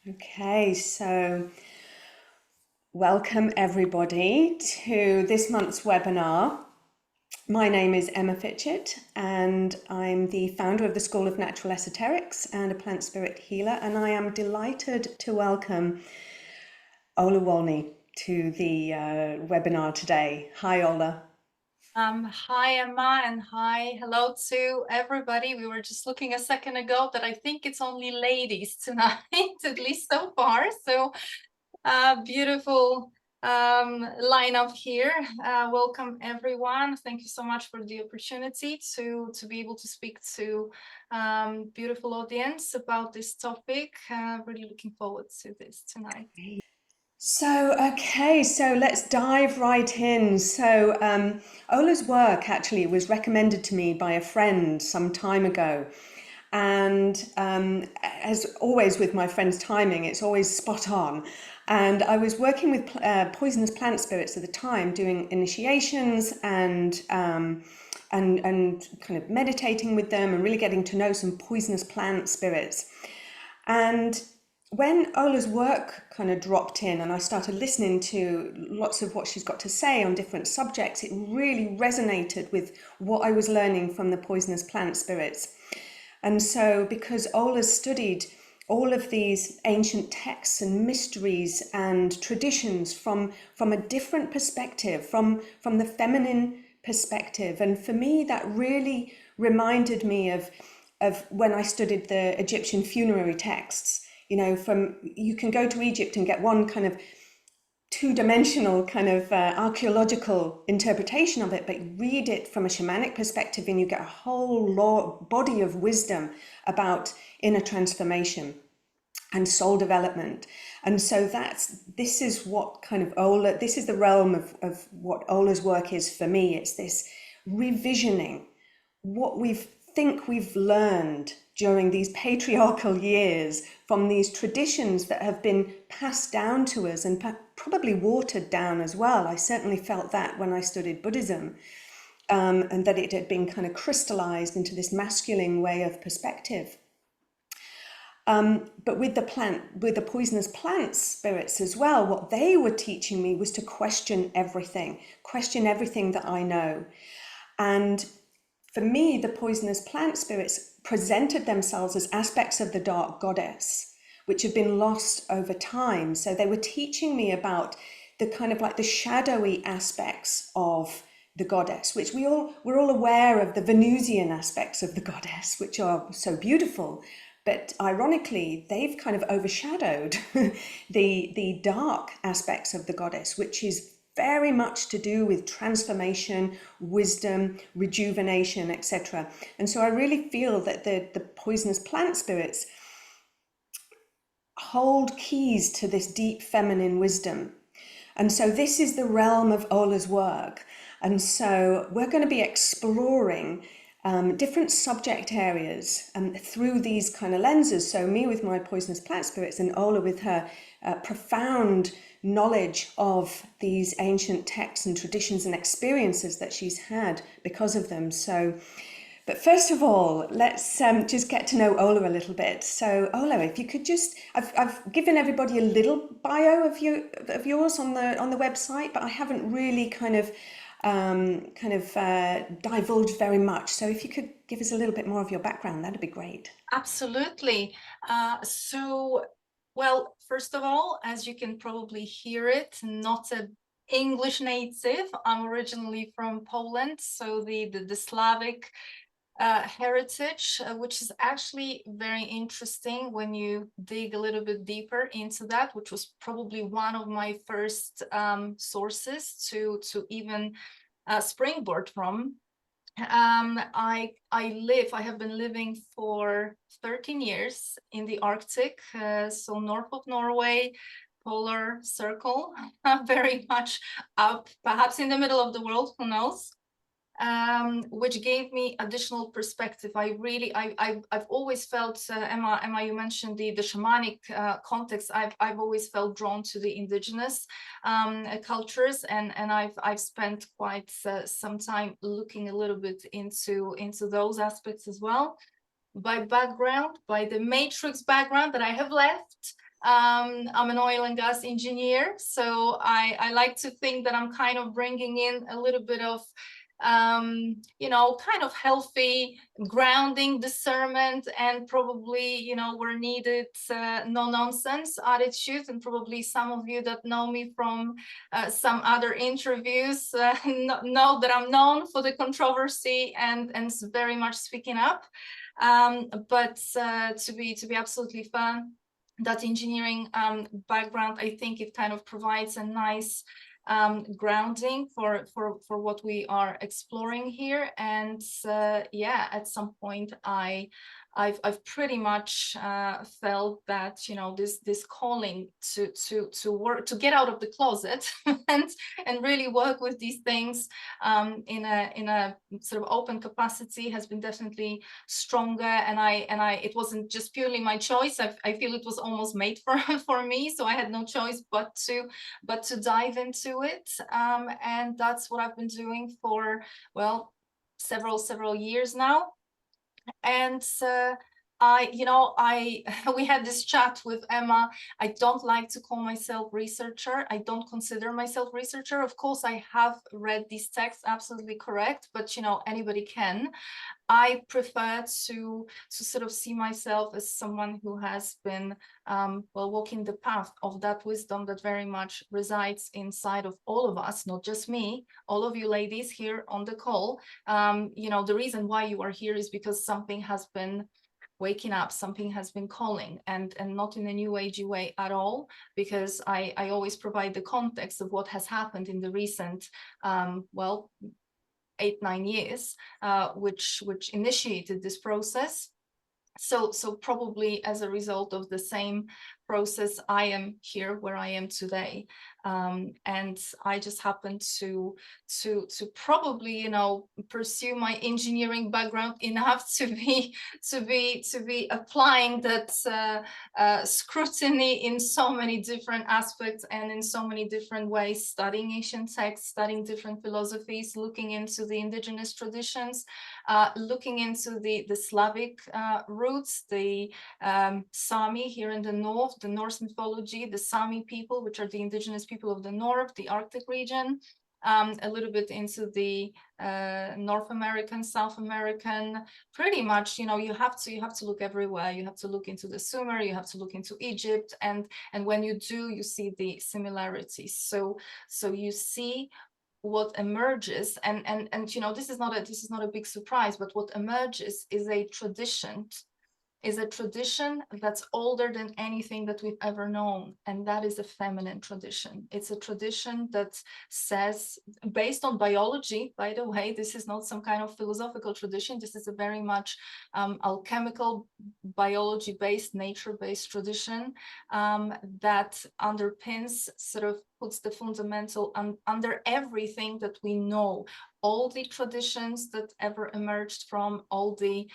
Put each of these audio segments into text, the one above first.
Okay, so welcome everybody to this month's webinar. My name is Emma Fitchett and I'm the founder of the School of Natural Esoterics and a plant spirit healer, and I am delighted to welcome Ola Wolny to the webinar today. Hi Ola. Hi Emma, and hello to everybody. We were just looking a second ago that I think it's only ladies tonight, at least so far. So beautiful lineup here. Welcome everyone. Thank you so much for the opportunity to be able to speak to beautiful audience about this topic. Really looking forward to this tonight. So let's dive right in. Ola's work actually was recommended to me by a friend some time ago. And as always with my friend's timing, it's always spot on. And I was working with poisonous plant spirits at the time, doing initiations and kind of meditating with them and really getting to know some poisonous plant spirits. And when Ola's work kind of dropped in and I started listening to lots of what she's got to say on different subjects, it really resonated with what I was learning from the poisonous plant spirits. And so because Ola's studied all of these ancient texts and mysteries and traditions from a different perspective, from the feminine perspective. And for me, that really reminded me of when I studied the Egyptian funerary texts. You know, you can go to Egypt and get one kind of two-dimensional kind of archaeological interpretation of it, but read it from a shamanic perspective and you get a whole body of wisdom about inner transformation and soul development. And so this is what kind of Ola, this is the realm of what Ola's work is for me. It's this revisioning what we've learned during these patriarchal years from these traditions that have been passed down to us and probably watered down as well. I certainly felt that when I studied Buddhism, and that it had been kind of crystallized into this masculine way of perspective. But with the poisonous plant spirits as well, what they were teaching me was to question everything that I know. And for me, the poisonous plant spirits presented themselves as aspects of the dark goddess, which have been lost over time. So they were teaching me about the kind of like the shadowy aspects of the goddess, which we're all aware of the Venusian aspects of the goddess, which are so beautiful. But ironically, they've kind of overshadowed the dark aspects of the goddess, which is very much to do with transformation, wisdom, rejuvenation, etc. And so I really feel that the poisonous plant spirits hold keys to this deep feminine wisdom. And so this is the realm of Ola's work. And so we're going to be exploring different subject areas through these kind of lenses. So me with my poisonous plant spirits and Ola with her profound knowledge of these ancient texts and traditions and experiences that she's had because of them. So, but first of all, let's just get to know Ola a little bit. So Ola, if you could just, I've given everybody a little bio of yours on the website, but I haven't really kind of divulged very much. So if you could give us a little bit more of your background, that'd be great. Absolutely. Well, first of all, as you can probably hear it, not an English native. I'm originally from Poland, so the Slavic heritage, which is actually very interesting when you dig a little bit deeper into that, which was probably one of my first sources to even springboard from. I have been living for 13 years in the Arctic, so north of Norway, polar circle, very much up, perhaps in the middle of the world, who knows? Which gave me additional perspective. I've always felt, Emma, you mentioned the shamanic context. I've always felt drawn to the indigenous cultures, and I've spent quite some time looking a little bit into those aspects as well. By background, by the matrix background that I have left, I'm an oil and gas engineer, so I like to think that I'm kind of bringing in a little bit of kind of healthy grounding, discernment, and probably, where needed, no nonsense attitude. And probably some of you that know me from some other interviews know that I'm known for the controversy and very much speaking up. But to be absolutely fair, that engineering background, I think it kind of provides a nice grounding for what we are exploring here. And yeah, at some point I've pretty much felt that this calling to work, to get out of the closet and really work with these things in a sort of open capacity has been definitely stronger. And I it wasn't just purely my choice. I feel it was almost made for me, so I had no choice but to dive into it. And that's what I've been doing for, well, several years now. And we had this chat with Emma. I don't like to call myself researcher. I don't consider myself researcher. Of course, I have read these texts, absolutely correct, but anybody can. I prefer to sort of see myself as someone who has been walking the path of that wisdom that very much resides inside of all of us, not just me, all of you ladies here on the call. The reason why you are here is because something has been waking up, something has been calling, and not in a new agey way at all, because I always provide the context of what has happened in the recent 8-9 years, which initiated this process. So probably as a result of the same process, I am here where I am today. And I just happen to probably pursue my engineering background enough to be applying that scrutiny in so many different aspects and in so many different ways, studying ancient texts, studying different philosophies, looking into the indigenous traditions, looking into the Slavic roots, the Sami here in the north, the Norse mythology, the Sami people, which are the indigenous people of the north, the Arctic region, a little bit into the North American, South American. Pretty much, you have to look everywhere. You have to look into the Sumer, you have to look into Egypt, and when you do, you see the similarities. So you see what emerges, and this is not a big surprise, but what emerges is a tradition that's older than anything that we've ever known, and that is a feminine tradition. It's a tradition that says, based on biology, by the way, this is not some kind of philosophical tradition. This is a very much alchemical, biology-based, nature-based tradition that underpins, sort of puts the fundamental under everything that we know. All the traditions that ever emerged from all the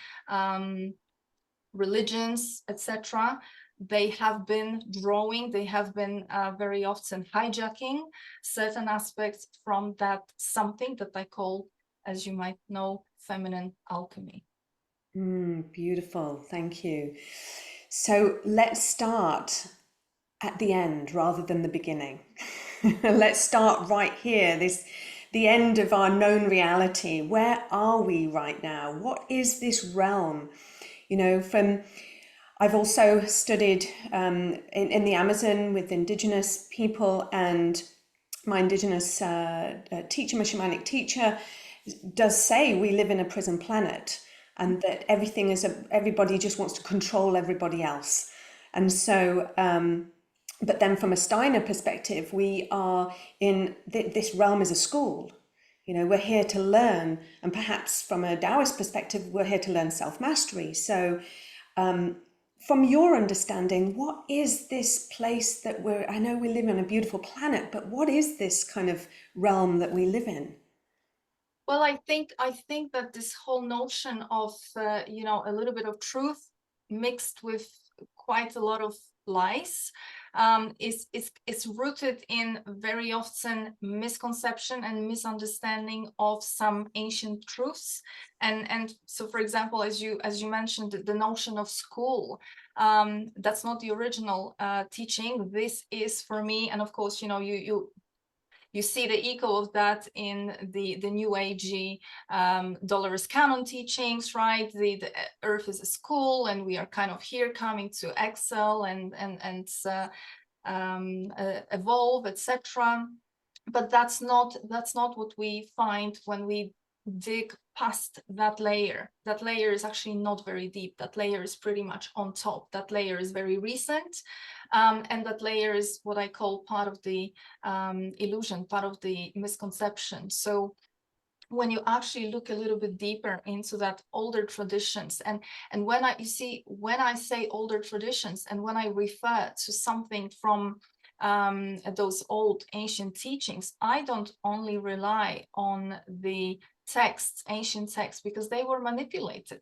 religions, etc., they have been drawing, they have been very often hijacking certain aspects from that something that I call, as you might know, feminine alchemy. Beautiful, thank you. So let's start at the end rather than the beginning. Let's start right here, the end of our known reality. Where are we right now? What is this realm? I've also studied in the Amazon with indigenous people, and my indigenous teacher, my shamanic teacher, does say we live in a prison planet, and that everybody just wants to control everybody else. And so, but then from a Steiner perspective, we are in this realm as a school. We're here to learn, and perhaps from a Taoist perspective, we're here to learn self-mastery. So from your understanding, what is this place that I know we live on a beautiful planet, but what is this kind of realm that we live in? Well, I think that this whole notion of a little bit of truth mixed with quite a lot of lies is rooted in very often misconception and misunderstanding of some ancient truths. And so, for example, as you mentioned, the notion of school, that's not the original teaching. This is, for me, and of course, you see the echo of that in the new agey Dolores Cannon teachings, right? The Earth is a school, and we are kind of here coming to excel and evolve, etc. But that's not what we find when we dig past that layer. That layer is actually not very deep. That layer is pretty much on top. That layer is very recent. And that layer is what I call part of the illusion, part of the misconception. So when you actually look a little bit deeper into that older traditions, and when I say older traditions, and when I refer to something from those old ancient teachings, I don't only rely on the texts, ancient texts, because they were manipulated.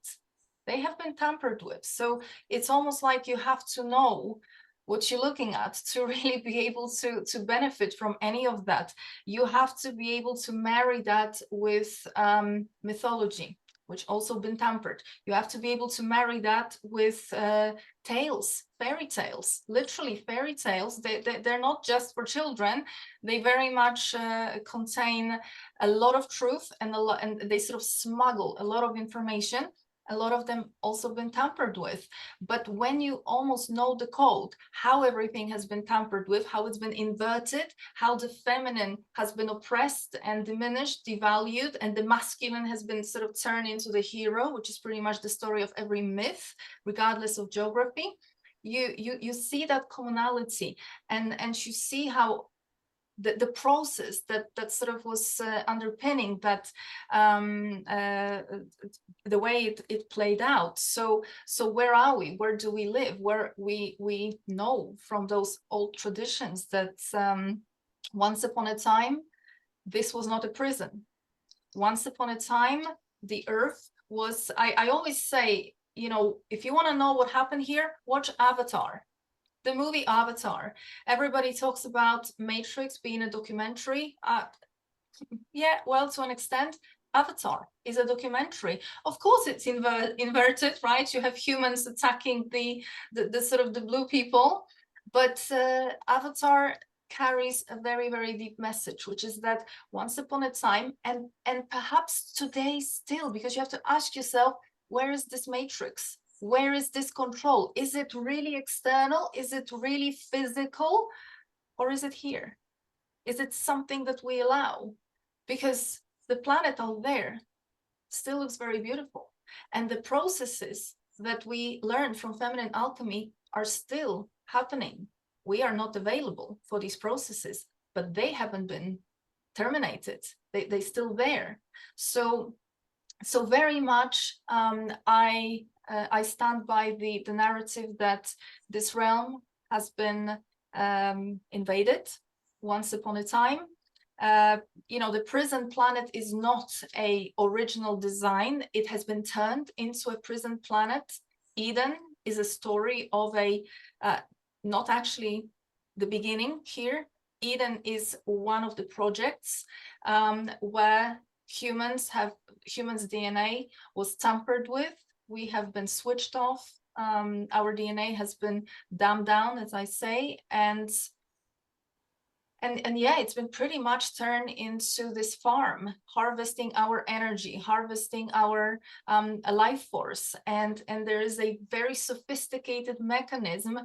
They have been tampered with. So it's almost like you have to know what you're looking at to really be able to benefit from any of that. You have to be able to marry that with mythology, which also been tampered. You have to be able to marry that with tales, fairy tales, literally fairy tales. They're not just for children. They very much contain a lot of truth, and they sort of smuggle a lot of information. A lot of them also been tampered with. But when you almost know the code, how everything has been tampered with, how it's been inverted, how the feminine has been oppressed and diminished, devalued, and the masculine has been sort of turned into the hero, which is pretty much the story of every myth, regardless of geography, you see that commonality, and you see how the process that sort of was underpinning that the way it played out. So where are we? Where do we live? Where we know from those old traditions that once upon a time this was not a prison. Once upon a time the earth was, I always say, if you want to know what happened here, watch Avatar. The movie Avatar. Everybody talks about Matrix being a documentary. Yeah, well, to an extent, Avatar is a documentary. Of course, it's inverted, right? You have humans attacking the sort of the blue people, but Avatar carries a very, very deep message, which is that once upon a time, and perhaps today still, because you have to ask yourself, where is this matrix? Where is this control? Is it really external? Is it really physical? Or is it here? Is it something that we allow? Because the planet out there still looks very beautiful. And the processes that we learn from feminine alchemy are still happening. We are not available for these processes, but they haven't been terminated. They're still there. So very much I stand by the narrative that this realm has been invaded once upon a time. The prison planet is not a original design. It has been turned into a prison planet. Eden is a story of not actually the beginning here. Eden is one of the projects where humans DNA was tampered with. We have been switched off. Our DNA has been dumbed down, as I say, and yeah, it's been pretty much turned into this farm, harvesting our energy, harvesting our life force, and there is a very sophisticated mechanism,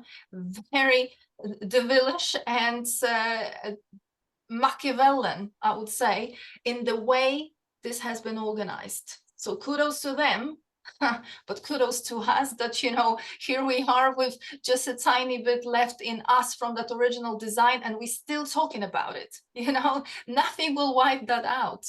very devilish and Machiavellian, I would say, in the way this has been organized. So kudos to them, but kudos to us that, here we are with just a tiny bit left in us from that original design, and we're still talking about it. Nothing will wipe that out.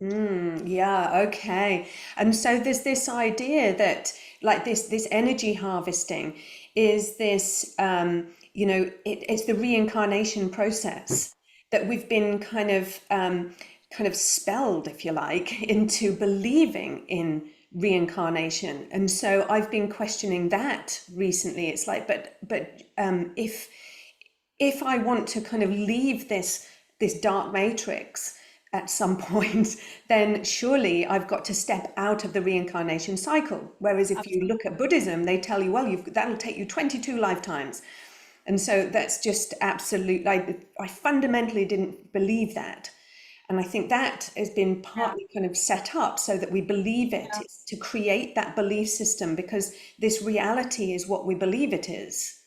Yeah, okay. And so there's this idea that, like, this energy harvesting is this, it's the reincarnation process that we've been kind of spelled, if you like, into believing in reincarnation. And so I've been questioning that recently. It's like, if I want to kind of leave this dark matrix at some point, then surely I've got to step out of the reincarnation cycle. Whereas if you look at Buddhism, they tell you, well, that'll take you 22 lifetimes. And so that's just absolute. I fundamentally didn't believe that. And I think that has been partly kind of set up so that we believe it. Yeah. It's to create that belief system, because this reality is what we believe it is.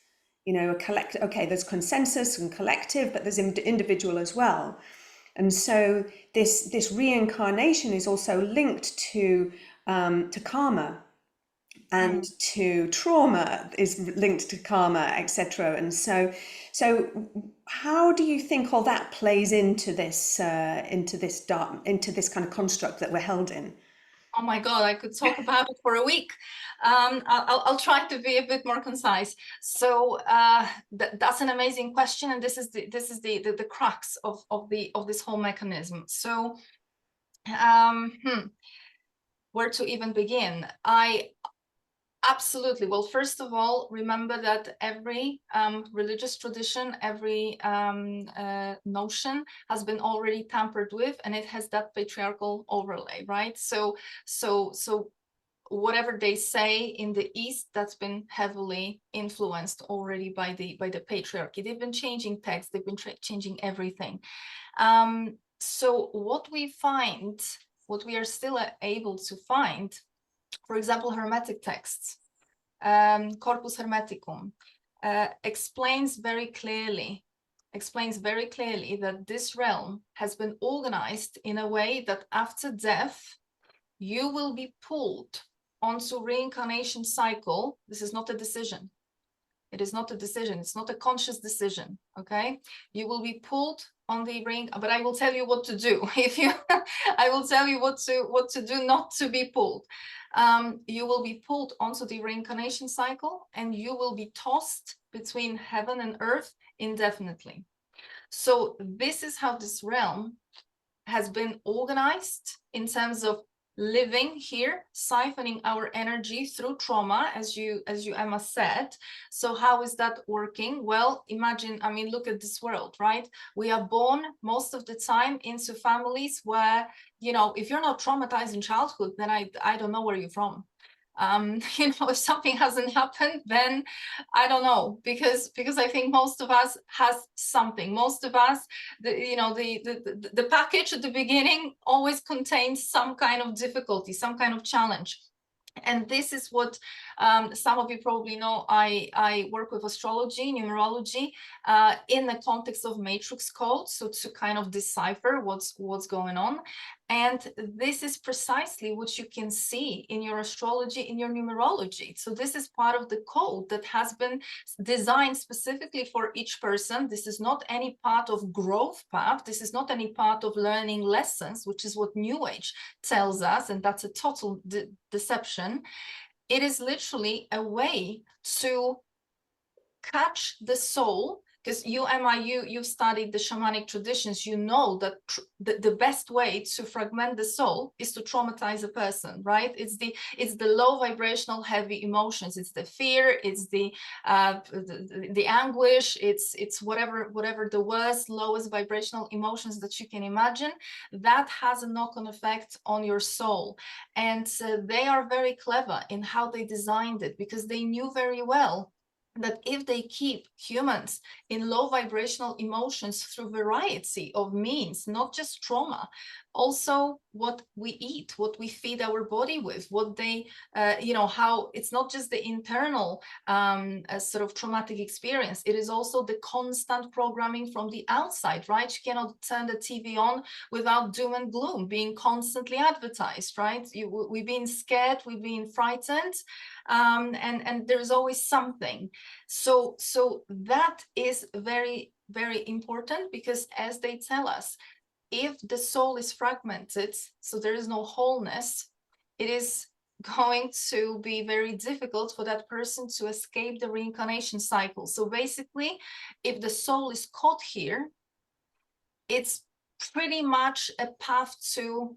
You know, a collective, okay, there's consensus and collective, but there's individual as well. And so this reincarnation is also linked to karma, and to trauma is linked to karma, etc. And so how do you think all that plays into this kind of construct that we're held in? Oh my God, I could talk about it for a week. I'll try to be a bit more concise. So that's an amazing question, and this is the crux of this whole mechanism. So where to even begin? Absolutely. Well, first of all, remember that every religious tradition, every notion has been already tampered with, and it has that patriarchal overlay, right? So whatever they say in the East, that's been heavily influenced already by the patriarchy. They've been changing texts, they've been changing everything. So what we are still able to find, for example, Hermetic texts, Corpus Hermeticum, explains very clearly that this realm has been organized in a way that after death, you will be pulled onto reincarnation cycle. This is not a decision. It is not a decision. It's not a conscious decision. Okay, you will be pulled on the ring, but I will tell you what to do. I will tell you what to do not to be pulled. You will be pulled onto the reincarnation cycle, and you will be tossed between heaven and earth indefinitely. So this is how this realm has been organized in terms of living here, siphoning our energy through trauma, as you Emma said. So how is that working? Well, imagine, I mean, look at this world, right? We are born most of the time into families where, you know, if you're not traumatized in childhood, then I don't know where you're from. You know, if something hasn't happened, then I don't know, because I think most of us has something. Most of us, the package at the beginning always contains some kind of difficulty, some kind of challenge. And this is what some of you probably know. I work with astrology, numerology, in the context of matrix code, so to kind of decipher what's going on. And this is precisely what you can see in your astrology, in your numerology. So this is part of the code that has been designed specifically for each person. This is not any part of growth path. This is not any part of learning lessons, which is what New Age tells us, and that's a total deception. It is literally a way to catch the soul, because you, Emma, you've studied the shamanic traditions. You know that the best way to fragment the soul is to traumatize a person, right? It's the low vibrational heavy emotions. It's the fear, it's the anguish, it's whatever the worst, lowest vibrational emotions that you can imagine. That has a knock-on effect on your soul. And they are very clever in how they designed it, because they knew very well that if they keep humans in low vibrational emotions through variety of means, not just trauma, also what we eat, what we feed our body with, what they, how it's not just the internal sort of traumatic experience, it is also the constant programming from the outside, right? You cannot turn the TV on without doom and gloom being constantly advertised, right? We've been scared, we've been frightened, and there's always something. So that is very, very important, because as they tell us, if the soul is fragmented, so there is no wholeness, it is going to be very difficult for that person to escape the reincarnation cycle. So basically, if the soul is caught here, it's pretty much a path to,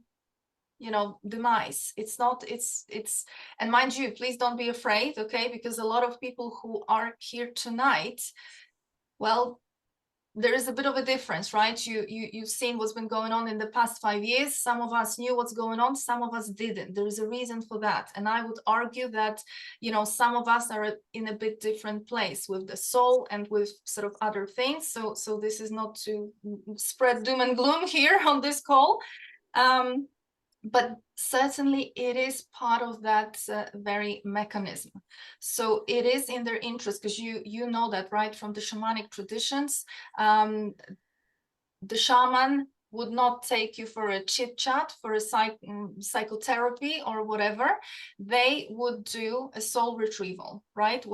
demise. It's not, it's, and mind you, please don't be afraid, okay? Because a lot of people who are here tonight, well, there is a bit of a difference, right? You've seen what's been going on in the past 5 years. Some of us knew what's going on, some of us didn't. There is a reason for that. And I would argue that, some of us are in a bit different place with the soul and with sort of other things. So this is not to spread doom and gloom here on this call. But certainly it is part of that very mechanism. So it is in their interest, because you know that, right, from the shamanic traditions. The shaman would not take you for a chit chat, for a psychotherapy or whatever. They would do a soul retrieval, right?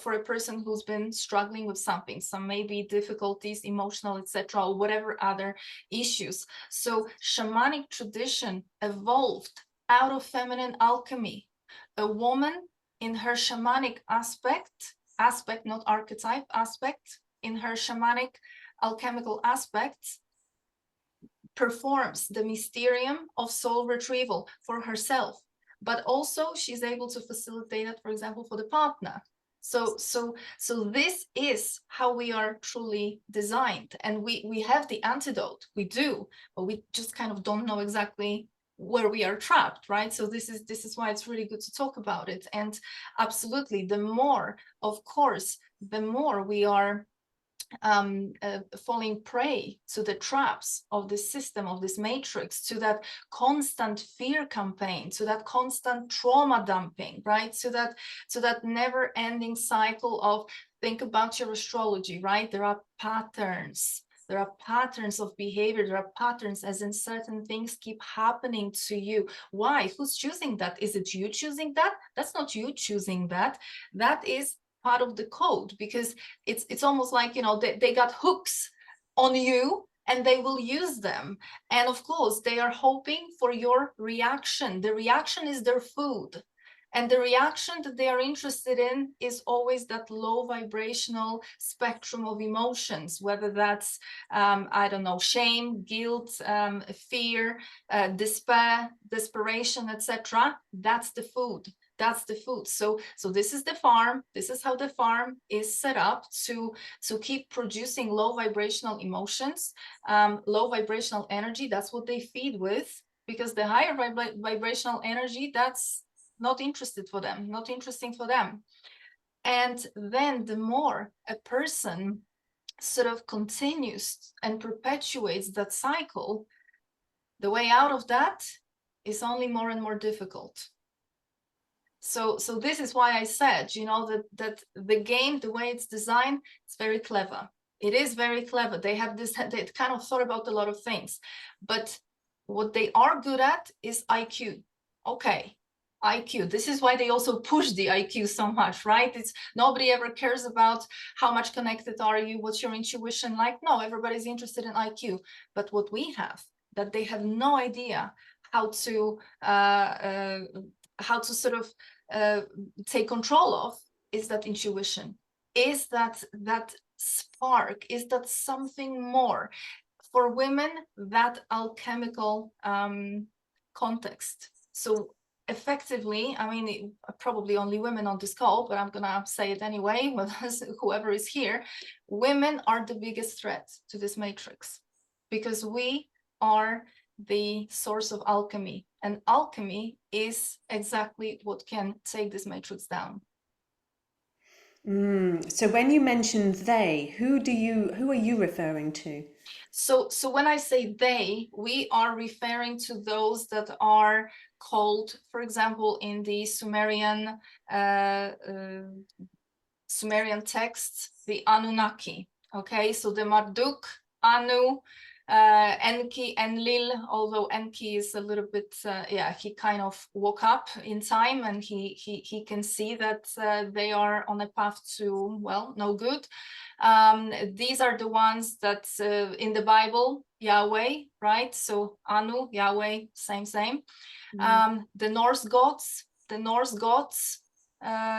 For a person who's been struggling with something, some maybe difficulties, emotional, etc., or whatever other issues. So shamanic tradition evolved out of feminine alchemy. A woman in her shamanic aspect, not archetype, aspect, in her shamanic alchemical aspects, performs the mysterium of soul retrieval for herself, but also she's able to facilitate it, for example, for the partner. So this is how we are truly designed, and we have the antidote. We do, but we just kind of don't know exactly where we are trapped, right? So this is why it's really good to talk about it. And absolutely, the more, of course, the more we are falling prey to the traps of this system, of this matrix, to that constant fear campaign, to that constant trauma dumping, right? To that never-ending cycle of, think about your astrology, right? There are patterns. There are patterns of behavior. There are patterns, as in certain things keep happening to you. Why? Who's choosing that? Is it you choosing that? That's not you choosing that. That is part of the code, because it's almost like, they got hooks on you and they will use them. And of course, they are hoping for your reaction. The reaction is their food. And the reaction that they are interested in is always that low vibrational spectrum of emotions, whether that's, I don't know, shame, guilt, fear, despair, desperation, etc. That's the food. That's the food. So this is the farm. This is how the farm is set up to keep producing low vibrational emotions, low vibrational energy. That's what they feed with, because the higher vibrational energy, that's not interesting for them. And then the more a person sort of continues and perpetuates that cycle, the way out of that is only more and more difficult. So this is why I said, that the game, the way it's designed, it's very clever. It is very clever. They kind of thought about a lot of things, but what they are good at is IQ. Okay, IQ. This is why they also push the IQ so much, right? It's nobody ever cares about how much connected are you, what's your intuition like. No, everybody's interested in IQ. But what we have, that they have no idea how to sort of take control of, is that intuition, is that spark, is that something more. For women, that alchemical context. So effectively, I mean, probably only women on this call, but I'm gonna say it anyway, whoever is here, women are the biggest threat to this matrix, because we are the source of alchemy, and alchemy is exactly what can take this matrix down. So when you mentioned they, who are you referring to? So when I say they, we are referring to those that are called, for example, in the Sumerian texts, the Anunnaki. Okay, so the Marduk, Anu, Enki, Enlil, although Enki is a little bit, he kind of woke up in time, and he can see that they are on a path to, well, no good. These are the ones that in the Bible, Yahweh, right? So Anu, Yahweh, same. The Norse gods,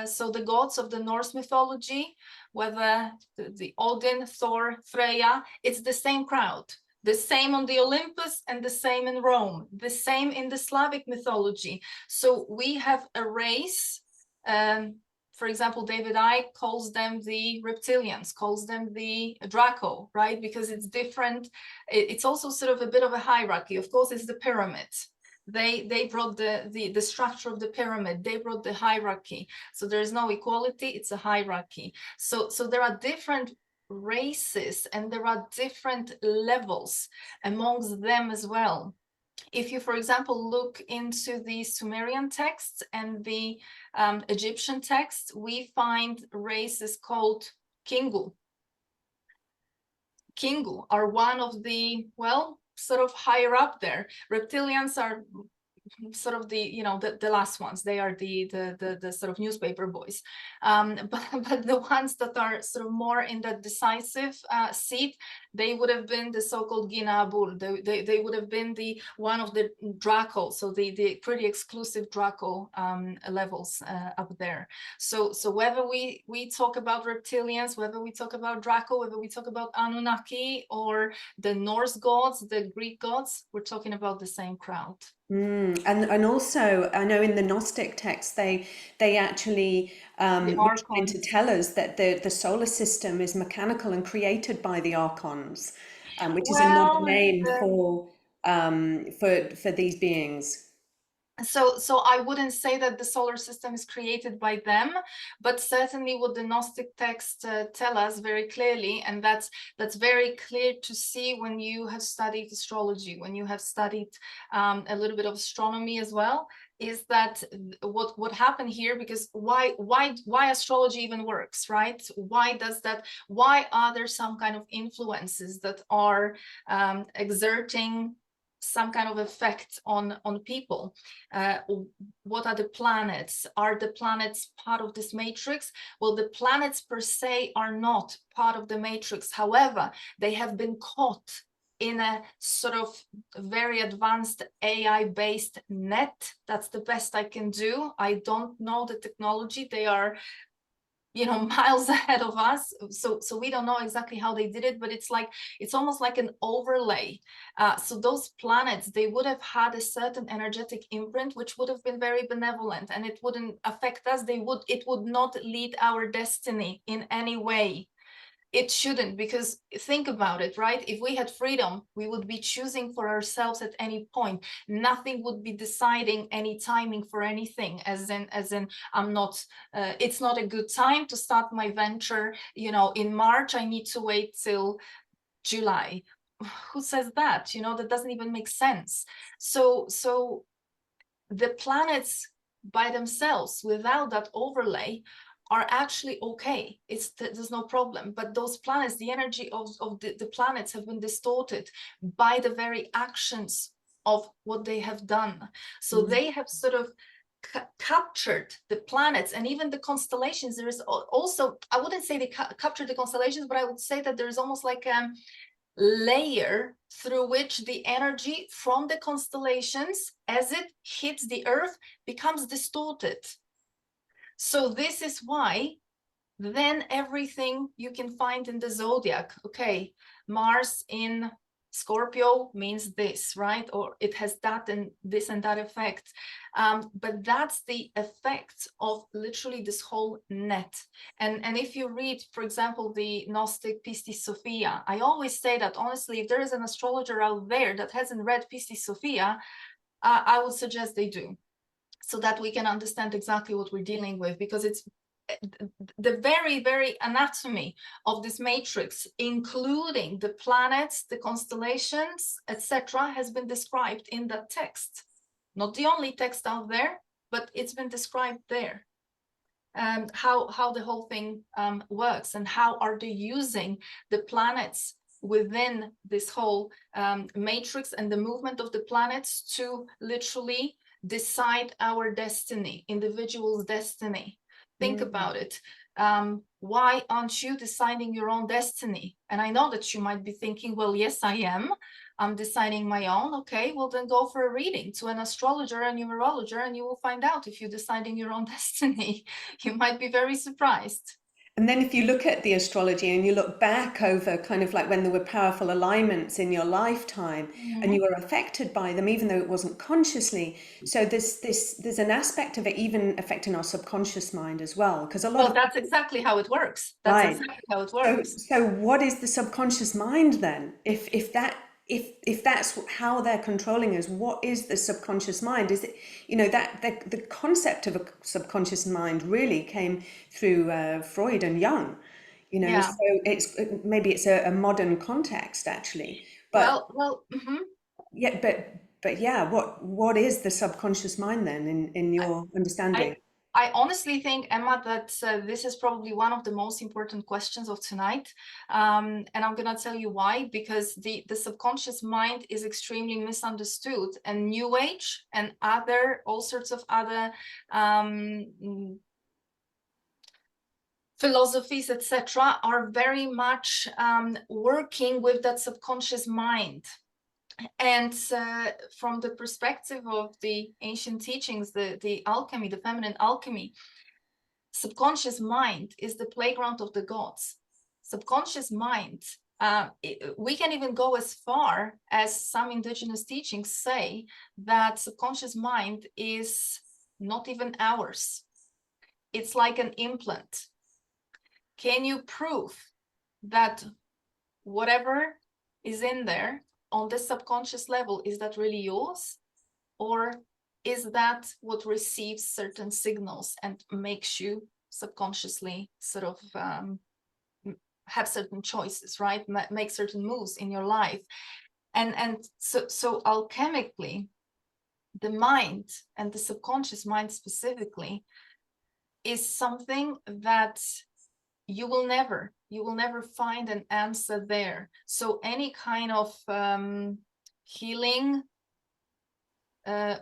so the gods of the Norse mythology, whether the Odin, Thor, Freya, it's the same crowd. The same on the Olympus and the same in Rome, the same in the Slavic mythology. So we have a race, for example, David Icke calls them the reptilians, calls them the Draco, right? Because it's different. It's also sort of a bit of a hierarchy. Of course, it's the pyramid. They brought the structure of the pyramid. They brought the hierarchy. So there's no equality. It's a hierarchy. So there are different races and there are different levels amongst them as well. If you, for example, look into the Sumerian texts and the Egyptian texts, we find races called Kingu. Kingu are one of the, well, sort of higher up there. Reptilians are sort of the, you know, the last ones. They are the sort of newspaper boys, but the ones that are sort of more in that decisive seat, they would have been the so-called Gina Abul. They would have been the one of the Draco, so the pretty exclusive Draco levels up there. So whether we talk about reptilians, whether we talk about Draco, whether we talk about Anunnaki or the Norse gods, the Greek gods, we're talking about the same crowd. And also, I know in the Gnostic text they actually were trying to tell us that the solar system is mechanical and created by the archons, which is another name for these beings. So I wouldn't say that the solar system is created by them, but certainly what the Gnostic texts tell us very clearly, and that's very clear to see when you have studied astrology, when you have studied a little bit of astronomy as well, is that what happened here, because why astrology even works, right? Why are there some kind of influences that are exerting some kind of effect on people? What are the planets? Are the planets part of this matrix? Well, the planets per se are not part of the matrix. However, they have been caught in a sort of very advanced AI-based net. That's the best I can do. I don't know the technology. They are, you know, miles ahead of us, so we don't know exactly how they did it, but it's almost like an overlay. So those planets, they would have had a certain energetic imprint which would have been very benevolent, and it wouldn't affect us. It would not lead our destiny in any way. It shouldn't, because think about it, right? If we had freedom, we would be choosing for ourselves at any point. Nothing would be deciding any timing for anything, as in I'm not, it's not a good time to start my venture, you know, in March. I need to wait till July. Who says that? You know, that doesn't even make sense. So the planets by themselves, without that overlay, are actually okay. There's no problem. But those planets, the energy of the planets have been distorted by the very actions of what they have done. So they have sort of captured the planets and even the constellations. There is also, I wouldn't say they captured the constellations, but I would say that there is almost like a layer through which the energy from the constellations, as it hits the earth, becomes distorted. So this is why then everything you can find in the zodiac, okay, Mars in Scorpio means this, right? Or it has that and this and that effect. But that's the effect of literally this whole net. And if you read, for example, the Gnostic Pistis Sophia, I always say that, honestly, if there is an astrologer out there that hasn't read Pistis Sophia, I would suggest they do, so that we can understand exactly what we're dealing with, because it's the very anatomy of this matrix, including the planets, the constellations, etc., has been described in that text. Not the only text out there, but it's been described there. And how the whole thing works, and how are they using the planets within this whole matrix and the movement of the planets to literally decide our destiny, individual's destiny. Think about it. Why aren't you deciding your own destiny? And I know that you might be thinking, well, yes, I am. I'm deciding my own. Okay, well, then go for a reading to an astrologer, a numerologer, and you will find out if you're deciding your own destiny. You might be very surprised. And then if you look at the astrology and you look back over kind of like when there were powerful alignments in your lifetime and you were affected by them, even though it wasn't consciously. So there's an aspect of it even affecting our subconscious mind as well. Because a lot Well, of that's exactly how it works. That's right. exactly how it So works. so what is the subconscious mind then? If that's how they're controlling us, what is the subconscious mind? Is it, you know, that the concept of a subconscious mind really came through Freud and Jung, you know, Yeah. so it's maybe it's a modern context actually, but Well, yeah, but yeah, what is the subconscious mind then in your understanding? I I honestly think, Emma, that this is probably one of the most important questions of tonight, and I'm gonna tell you why. Because the subconscious mind is extremely misunderstood, and New Age and all sorts of other philosophies, etc., are very much working with that subconscious mind. And from the perspective of the ancient teachings, the alchemy, the feminine alchemy, subconscious mind is the playground of the gods. Subconscious mind, we can even go as far as some indigenous teachings say that subconscious mind is not even ours. It's like an implant. Can you prove that whatever is in there on the subconscious level, is that really yours? Or is that what receives certain signals and makes you subconsciously sort of have certain choices, right? Make certain moves in your life. And so alchemically, the mind and the subconscious mind specifically is something that you will never find an answer there. So any kind of healing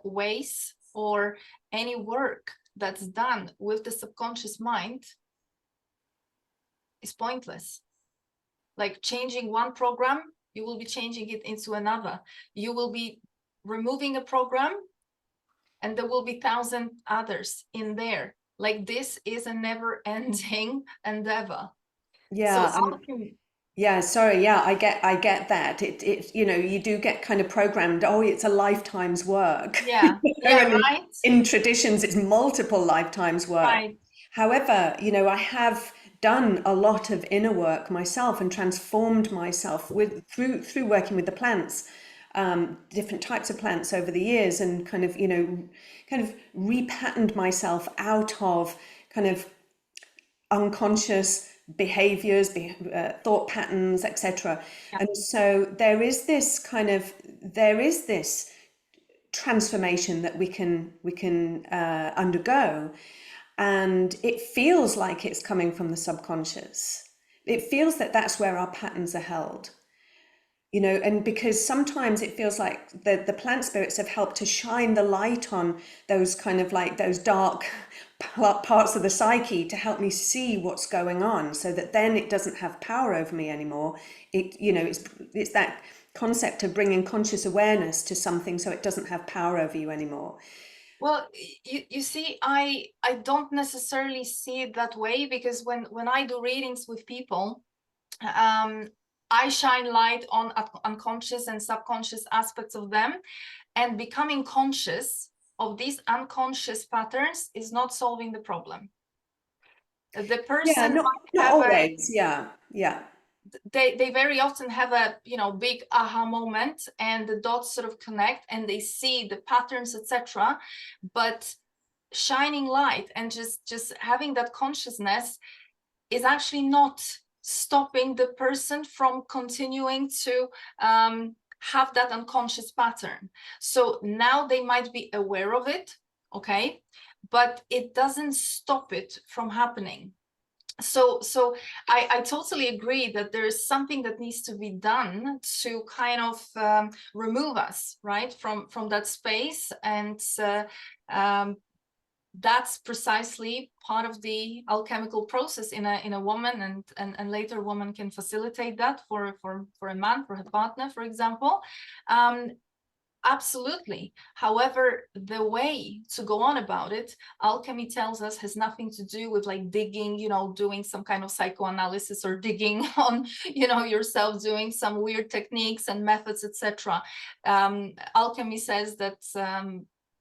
ways or any work that's done with the subconscious mind is pointless. Like changing one program, you will be changing it into another. You will be removing a program and there will be 1,000 others in there. Like this is a never-ending endeavor. So Yeah, yeah, sorry. Yeah, I get that. It, you know, you do get kind of programmed. Oh, it's a lifetime's work. yeah, You know, yeah, and right, in traditions, it's multiple lifetimes' work. right. However, you know, I have done a lot of inner work myself and transformed myself with through working with the plants, different types of plants over the years, and kind of, you know, kind of repatterned myself out of kind of unconscious behaviors, thought patterns, etc. Yeah. And so there is this transformation that we can undergo, and it feels like it's coming from the subconscious. It feels that that's where our patterns are held, you know, and because sometimes it feels like the plant spirits have helped to shine the light on those kind of like those dark parts of the psyche to help me see what's going on, so that then it doesn't have power over me anymore. It, you know, it's that concept of bringing conscious awareness to something so it doesn't have power over you anymore. Well, you see, I don't necessarily see it that way, because when I do readings with people, I shine light on unconscious and subconscious aspects of them, and becoming conscious of these unconscious patterns is not solving the problem. The Yeah, person might not have always. Yeah, yeah. they very often have a big aha moment, and the dots sort of connect and they see the patterns, etc. But shining light and just having that consciousness is actually not stopping the person from continuing to have that unconscious pattern. So now they might be aware of it, okay, but it doesn't stop it from happening. So I totally agree that there is something that needs to be done to kind of remove us, right, from that space. And that's precisely part of the alchemical process in a woman, and later woman can facilitate that for a man, for her partner, for example. Absolutely. However, the way to go on about it, alchemy tells us, has nothing to do with like digging, you know, doing some kind of psychoanalysis or digging on, you know, yourself, doing some weird techniques and methods, etc. Alchemy says that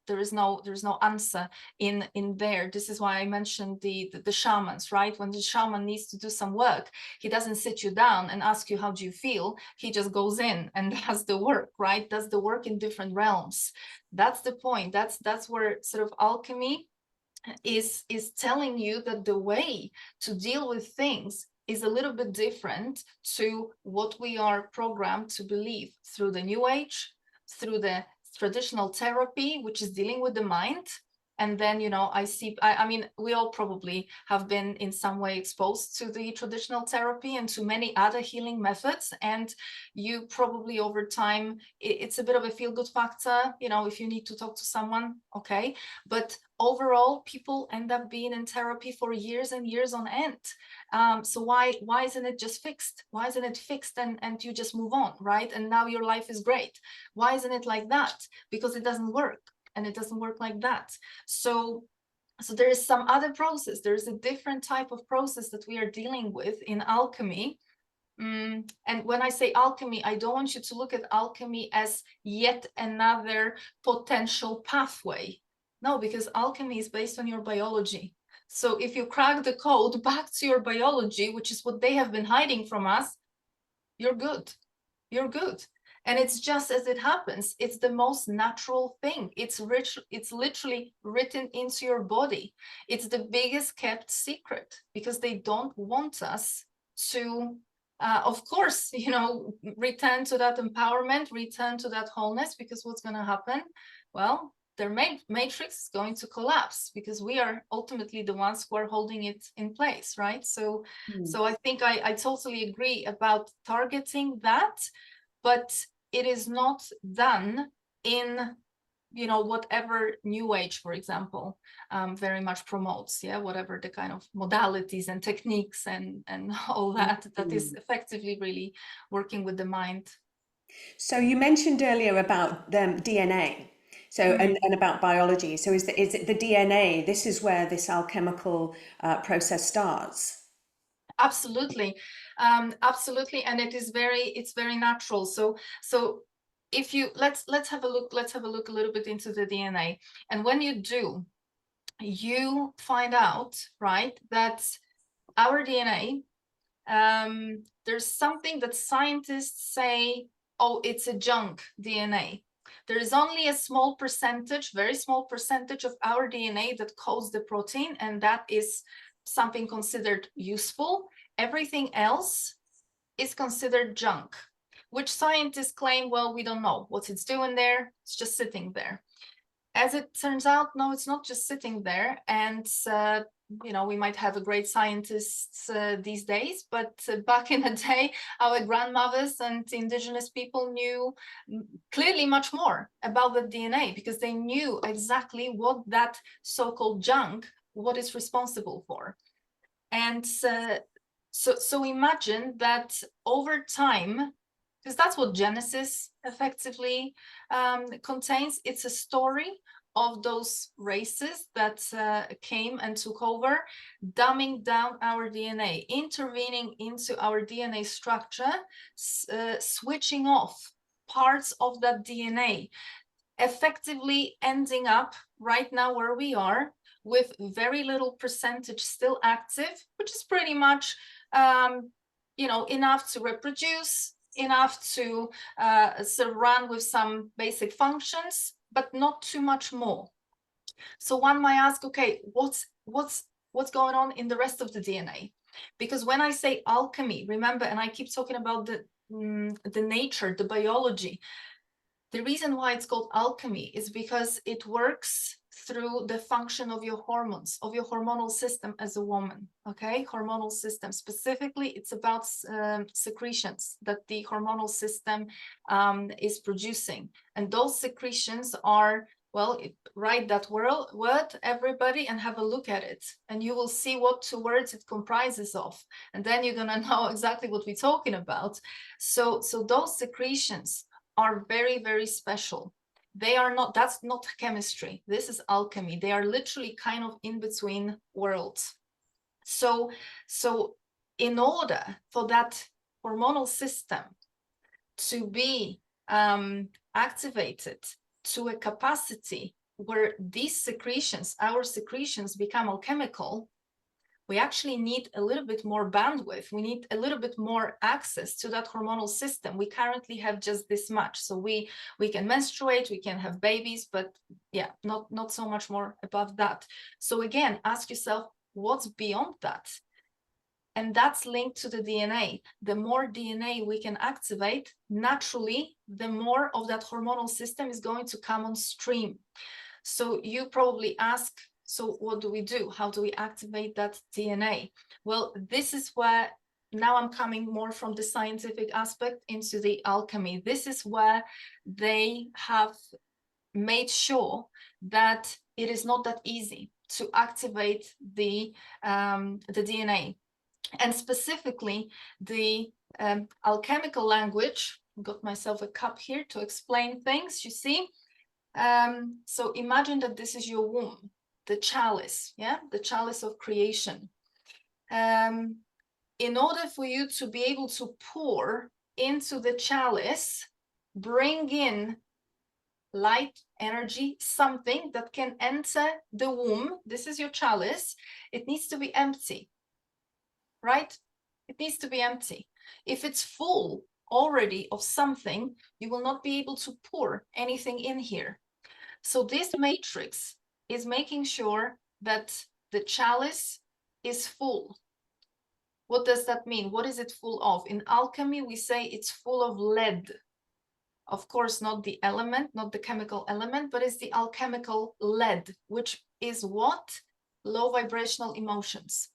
there's no answer in there. This is why I mentioned the shamans, right? When the shaman needs to do some work, he doesn't sit you down and ask you how do you feel. He just goes in and does the work, right? Does the work in different realms. That's the point. That's where sort of alchemy is telling you that the way to deal with things is a little bit different to what we are programmed to believe through the New Age, through the traditional therapy, which is dealing with the mind. And then, you know, I mean, we all probably have been in some way exposed to the traditional therapy and to many other healing methods. And you probably over time, it's a bit of a feel-good factor, you know, if you need to talk to someone, okay. But overall, people end up being in therapy for years and years on end. So why isn't it just fixed? Why isn't it fixed and you just move on, right? And now your life is great. Why isn't it like that? Because it doesn't work, and it doesn't work like that. So there is some other process. There is a different type of process that we are dealing with in alchemy. And when I say alchemy, I don't want you to look at alchemy as yet another potential pathway. No, because alchemy is based on your biology. So if you crack the code back to your biology, which is what they have been hiding from us, you're good. You're good. And it's just as it happens. It's the most natural thing. It's literally written into your body. It's the biggest kept secret because they don't want us to, of course, you know, return to that empowerment, return to that wholeness, because what's going to happen? Well, their matrix is going to collapse because we are ultimately the ones who are holding it in place, right? So I think I totally agree about targeting that, but it is not done in, you know, whatever New Age, for example, very much promotes, yeah, whatever the kind of modalities and techniques and all that is effectively really working with the mind. So you mentioned earlier about the DNA. So and about biology. So is it the DNA? This is where this alchemical process starts. Absolutely. Absolutely, and it's very natural. So if you let's have a look a little bit into the DNA. And when you do, you find out, right, that our DNA, there's something that scientists say, oh, it's a junk DNA. There is only a small percentage, very small percentage of our DNA that codes the protein, and that is something considered useful. Everything else is considered junk, which scientists claim, well, we don't know what it's doing there. It's just sitting there. As it turns out, no, it's not just sitting there. And you know, we might have a great scientists these days, but back in the day, our grandmothers and indigenous people knew clearly much more about the DNA because they knew exactly what that so-called junk, what it's responsible for. And so imagine that over time, because that's what Genesis effectively contains. It's a story of those races that came and took over, dumbing down our DNA, intervening into our DNA structure, switching off parts of that DNA, effectively ending up right now where we are with very little percentage still active, which is pretty much, you know, enough to reproduce, enough to sort of run with some basic functions, but not too much more. So one might ask, okay, what's going on in the rest of the DNA? Because when I say alchemy, remember, and I keep talking about the nature, the biology. The reason why it's called alchemy is because it works through the function of your hormones, of your hormonal system as a woman, okay? Hormonal system. Specifically, it's about secretions that the hormonal system is producing. And those secretions are, well, write that word, everybody, and have a look at it. And you will see what two words it comprises of. And then you're gonna know exactly what we're talking about. So those secretions are very, very special. They are not, that's not chemistry. This is alchemy. They are literally kind of in between worlds. So in order for that hormonal system to be activated to a capacity where these secretions, our secretions, become alchemical, we actually need a little bit more bandwidth. We need a little bit more access to that hormonal system. We currently have just this much. So we can menstruate, we can have babies, but yeah, not so much more above that. So again, ask yourself, what's beyond that? And that's linked to the DNA. The more DNA we can activate, naturally, the more of that hormonal system is going to come on stream. So you probably ask, so what do we do? How do we activate that DNA? Well, this is where now I'm coming more from the scientific aspect into the alchemy. This is where they have made sure that it is not that easy to activate the DNA. And specifically, the alchemical language, got myself a cup here to explain things, you see. So imagine that this is your womb, the chalice, yeah, the chalice of creation. In order for you to be able to pour into the chalice, bring in light, energy, something that can enter the womb. This is your chalice. It needs to be empty, right? It needs to be empty. If it's full already of something, you will not be able to pour anything in here. So this matrix is making sure that the chalice is full. What does that mean? What is it full of? In alchemy, we say it's full of lead. Of course, not the element, not the chemical element, but it's the alchemical lead, which is what? Low vibrational emotions.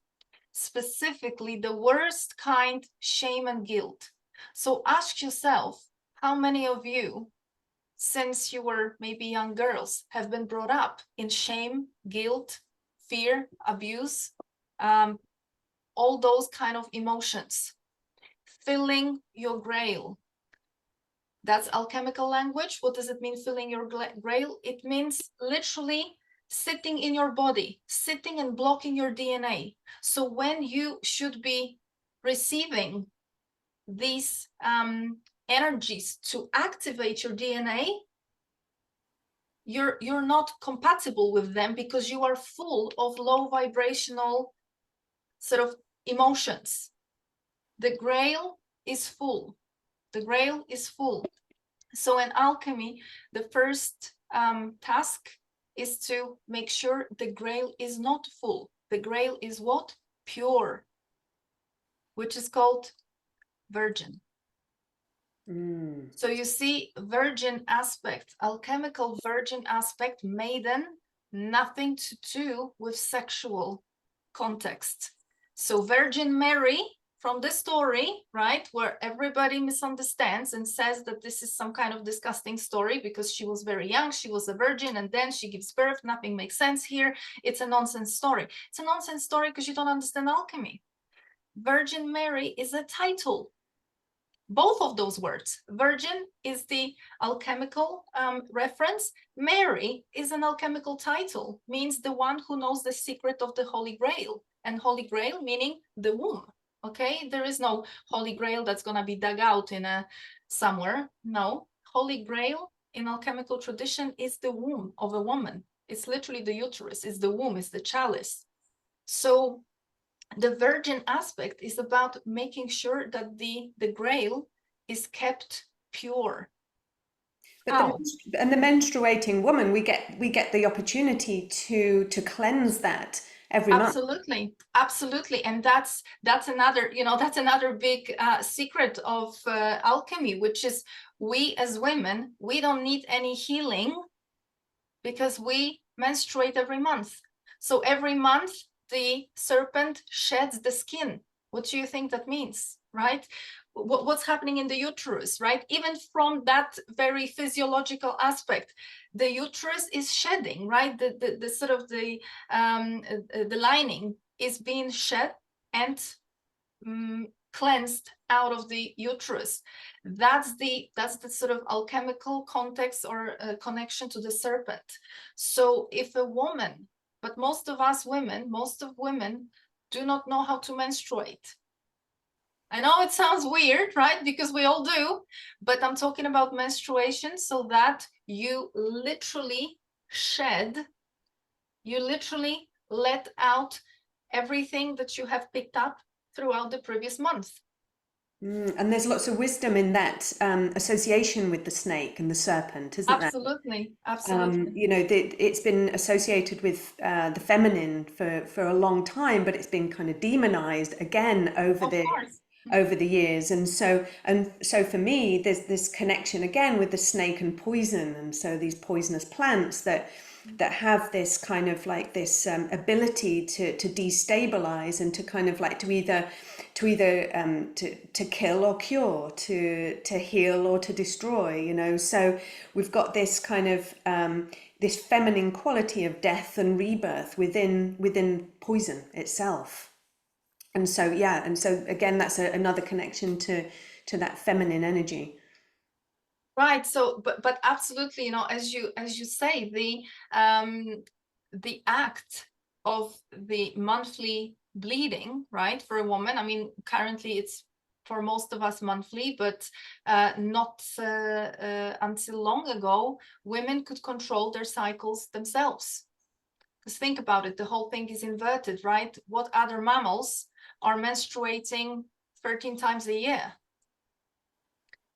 Specifically, the worst kind, shame and guilt. So ask yourself, how many of you, since you were maybe young girls, have been brought up in shame, guilt, fear, abuse, all those kind of emotions? Filling your grail. That's alchemical language. What does it mean, filling your grail? It means literally sitting in your body, sitting and blocking your DNA. So when you should be receiving these energies to activate your DNA, you're not compatible with them because you are full of low vibrational sort of emotions. The grail is full. The grail is full. So in alchemy, the first task is to make sure the grail is not full. The grail is what? Pure, which is called virgin. So you see, virgin aspect, alchemical virgin aspect, maiden, nothing to do with sexual context. So Virgin Mary, from the story, right, where everybody misunderstands and says that this is some kind of disgusting story because she was very young, she was a virgin, and then she gives birth, nothing makes sense here. It's a nonsense story. It's a nonsense story because you don't understand alchemy. Virgin Mary is a title. Both of those words. Virgin is the alchemical reference. Mary is an alchemical title, means the one who knows the secret of the Holy Grail. And Holy Grail meaning the womb. Okay, there is no Holy Grail that's going to be dug out in somewhere. No, Holy Grail in alchemical tradition is the womb of a woman. It's literally the uterus, it's the womb, it's the chalice. So the virgin aspect is about making sure that the grail is kept pure. But the menstruating woman, we get the opportunity to cleanse that every month. Absolutely, and that's another, that's another big secret of alchemy, which is we as women, we don't need any healing because we menstruate every month. So every month the serpent sheds the skin. What do you think that means, right? What's happening in the uterus, right? Even from that very physiological aspect, the uterus is shedding, right? The sort of the lining is being shed, and cleansed out of the uterus. That's the sort of alchemical context or connection to the serpent. So if a woman, but most of women do not know how to menstruate. I know it sounds weird, right? Because we all do, but I'm talking about menstruation, so that you literally let out everything that you have picked up throughout the previous month. And there's lots of wisdom in that association with the snake and the serpent, isn't there? Absolutely, absolutely. You know, it's been associated with the feminine for a long time, but it's been kind of demonized again Of course. over the years. And so for me, there's this connection again with the snake and poison, and so these poisonous plants that have this kind of like this ability to destabilize and to kind of like to either to kill or cure, to heal or to destroy, you know. So we've got this kind of this feminine quality of death and rebirth within poison itself. And so yeah, and so again, that's another connection to that feminine energy. Right. So, but absolutely, you know, as you say, the act of the monthly bleeding, right, for a woman. I mean, currently it's for most of us monthly, but not until long ago, women could control their cycles themselves. Because think about it, the whole thing is inverted, right? What other mammals are menstruating 13 times a year?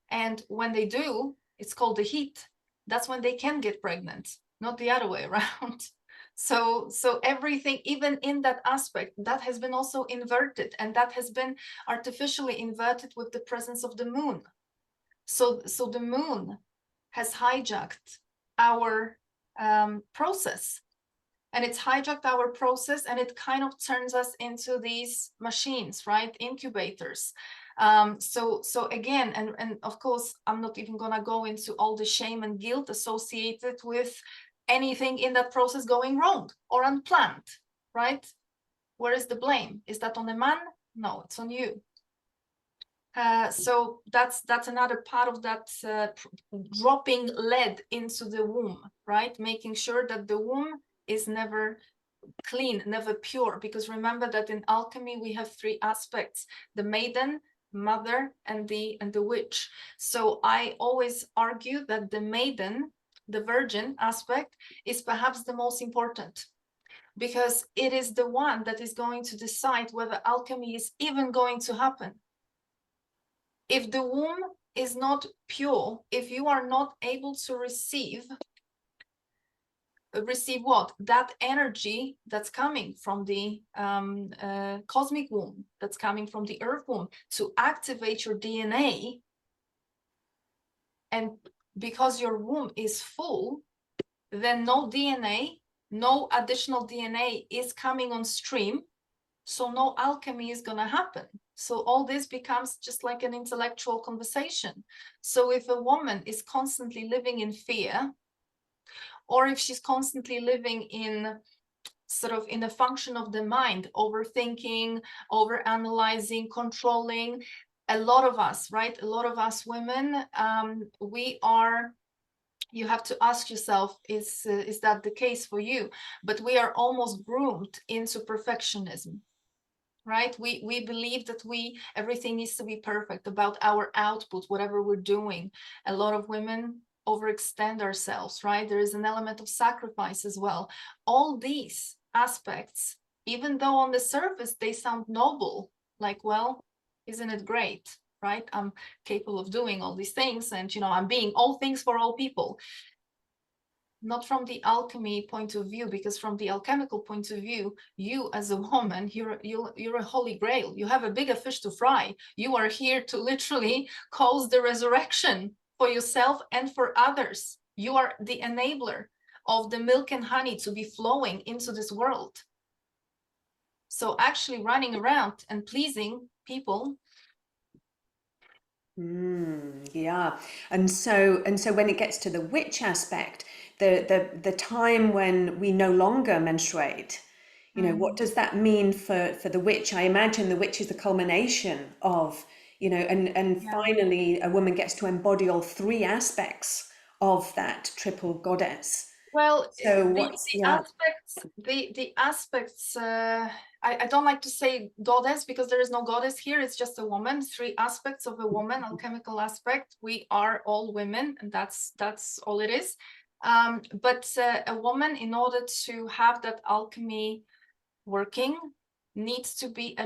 And when they do, it's called the heat. That's when they can get pregnant, not the other way around. So everything, even in that aspect, that has been also inverted, and that has been artificially inverted with the presence of the moon. So the moon has hijacked our process, and it's hijacked our process, and it kind of turns us into these machines, right? Incubators. So again, and of course, I'm not even gonna go into all the shame and guilt associated with anything in that process going wrong or unplanned, right? Where is the blame? Is that on the man? No, it's on you. So that's another part of that dropping lead into the womb, right? Making sure that the womb is never clean, never pure, because remember that in alchemy we have three aspects: the maiden, mother, and the witch. So I always argue that the maiden, the virgin aspect, is perhaps the most important, because it is the one that is going to decide whether alchemy is even going to happen. If the womb is not pure, if you are not able to receive what? That energy that's coming from the cosmic womb, that's coming from the earth womb, to activate your DNA. And because your womb is full, then no DNA, no additional DNA is coming on stream. So no alchemy is going to happen. So all this becomes just like an intellectual conversation. So if a woman is constantly living in fear, or if she's constantly living in sort of in a function of the mind, overthinking, overanalyzing, controlling, a lot of us, right? A lot of us women, we are, you have to ask yourself, is that the case for you? But we are almost groomed into perfectionism, right? We believe that everything needs to be perfect about our output, whatever we're doing. A lot of women overextend ourselves, right? There is an element of sacrifice as well. All these aspects, even though on the surface they sound noble, like, well, isn't it great, right? I'm capable of doing all these things, and I'm being all things for all people. Not from the alchemy point of view, because from the alchemical point of view, you as a woman, you're a holy grail. You have a bigger fish to fry. You are here to literally cause the resurrection for yourself and for others. You are the enabler of the milk and honey to be flowing into this world. So actually running around and pleasing people. Yeah. And so when it gets to the witch aspect, the time when we no longer menstruate, You know, what does that mean for the witch? I imagine the witch is the culmination of, you know, and Yeah. finally a woman gets to embody all three aspects of that triple goddess. Well, So the what's, the yeah. aspects, the aspects. I don't like to say goddess because there is no goddess here. It's just a woman. Three aspects of a woman, alchemical aspect. We are all women, and that's all it is. But a woman, in order to have that alchemy working, needs to be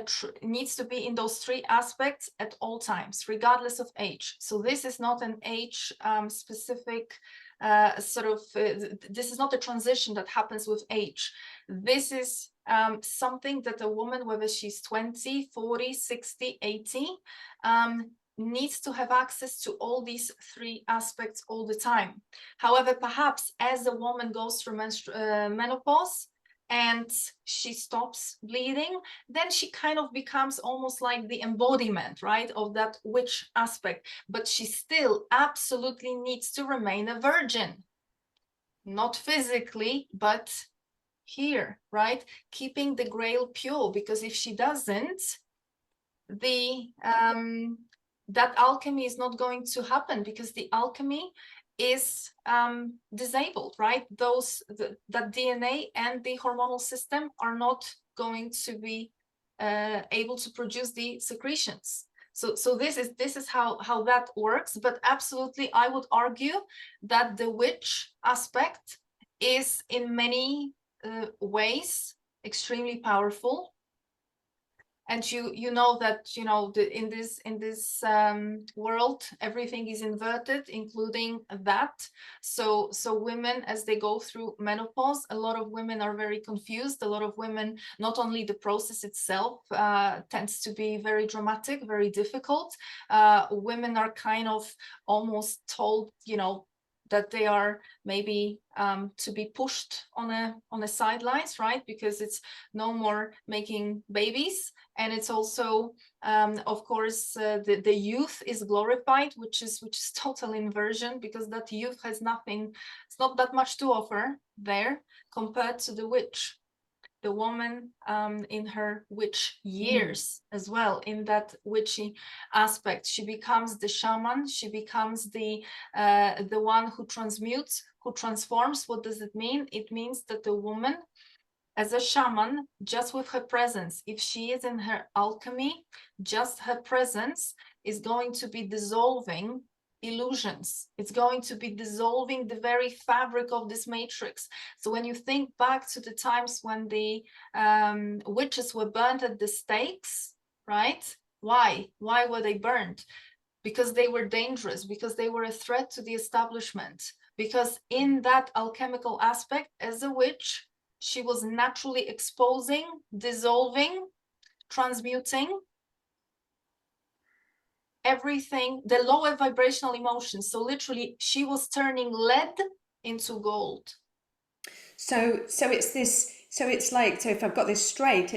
in those three aspects at all times, regardless of age. So this is not an age specific this is not a transition that happens with age. This is something that a woman, whether she's 20, 40, 60, 80, needs to have access to all these three aspects all the time. However, perhaps as a woman goes through menopause, and she stops bleeding, then she kind of becomes almost like the embodiment, right, of that witch aspect. But she still absolutely needs to remain a virgin, not physically, but here, right, keeping the grail pure. Because if she doesn't, the that alchemy is not going to happen, because the alchemy is disabled, right? That DNA and the hormonal system are not going to be able to produce the secretions. So this is how that works. But absolutely, I would argue that the witch aspect is in many ways extremely powerful. And you know that, you know, in this world, everything is inverted, including that. So women, as they go through menopause, a lot of women are very confused. A lot of women, not only the process itself tends to be very dramatic, very difficult. Women are kind of almost told, you know, that they are maybe to be pushed on the sidelines, right? Because it's no more making babies. And it's also, of course, the youth is glorified, which is total inversion, because that youth has nothing, it's not that much to offer there compared to the witch. The woman in her witch years as well, in that witchy aspect, she becomes the shaman. She becomes the one who transmutes, who transforms. What does it mean? It means that the woman, as a shaman, just with her presence, if she is in her alchemy, just her presence is going to be dissolving illusions. It's going to be dissolving the very fabric of this matrix. So when you think back to the times when the witches were burned at the stakes, right? Why were they burned? Because they were dangerous, because they were a threat to the establishment. Because in that alchemical aspect, as a witch, she was naturally exposing, dissolving, transmuting everything, the lower vibrational emotions. So literally, she was turning lead into gold. So it's this. So it's like, so if I've got this straight,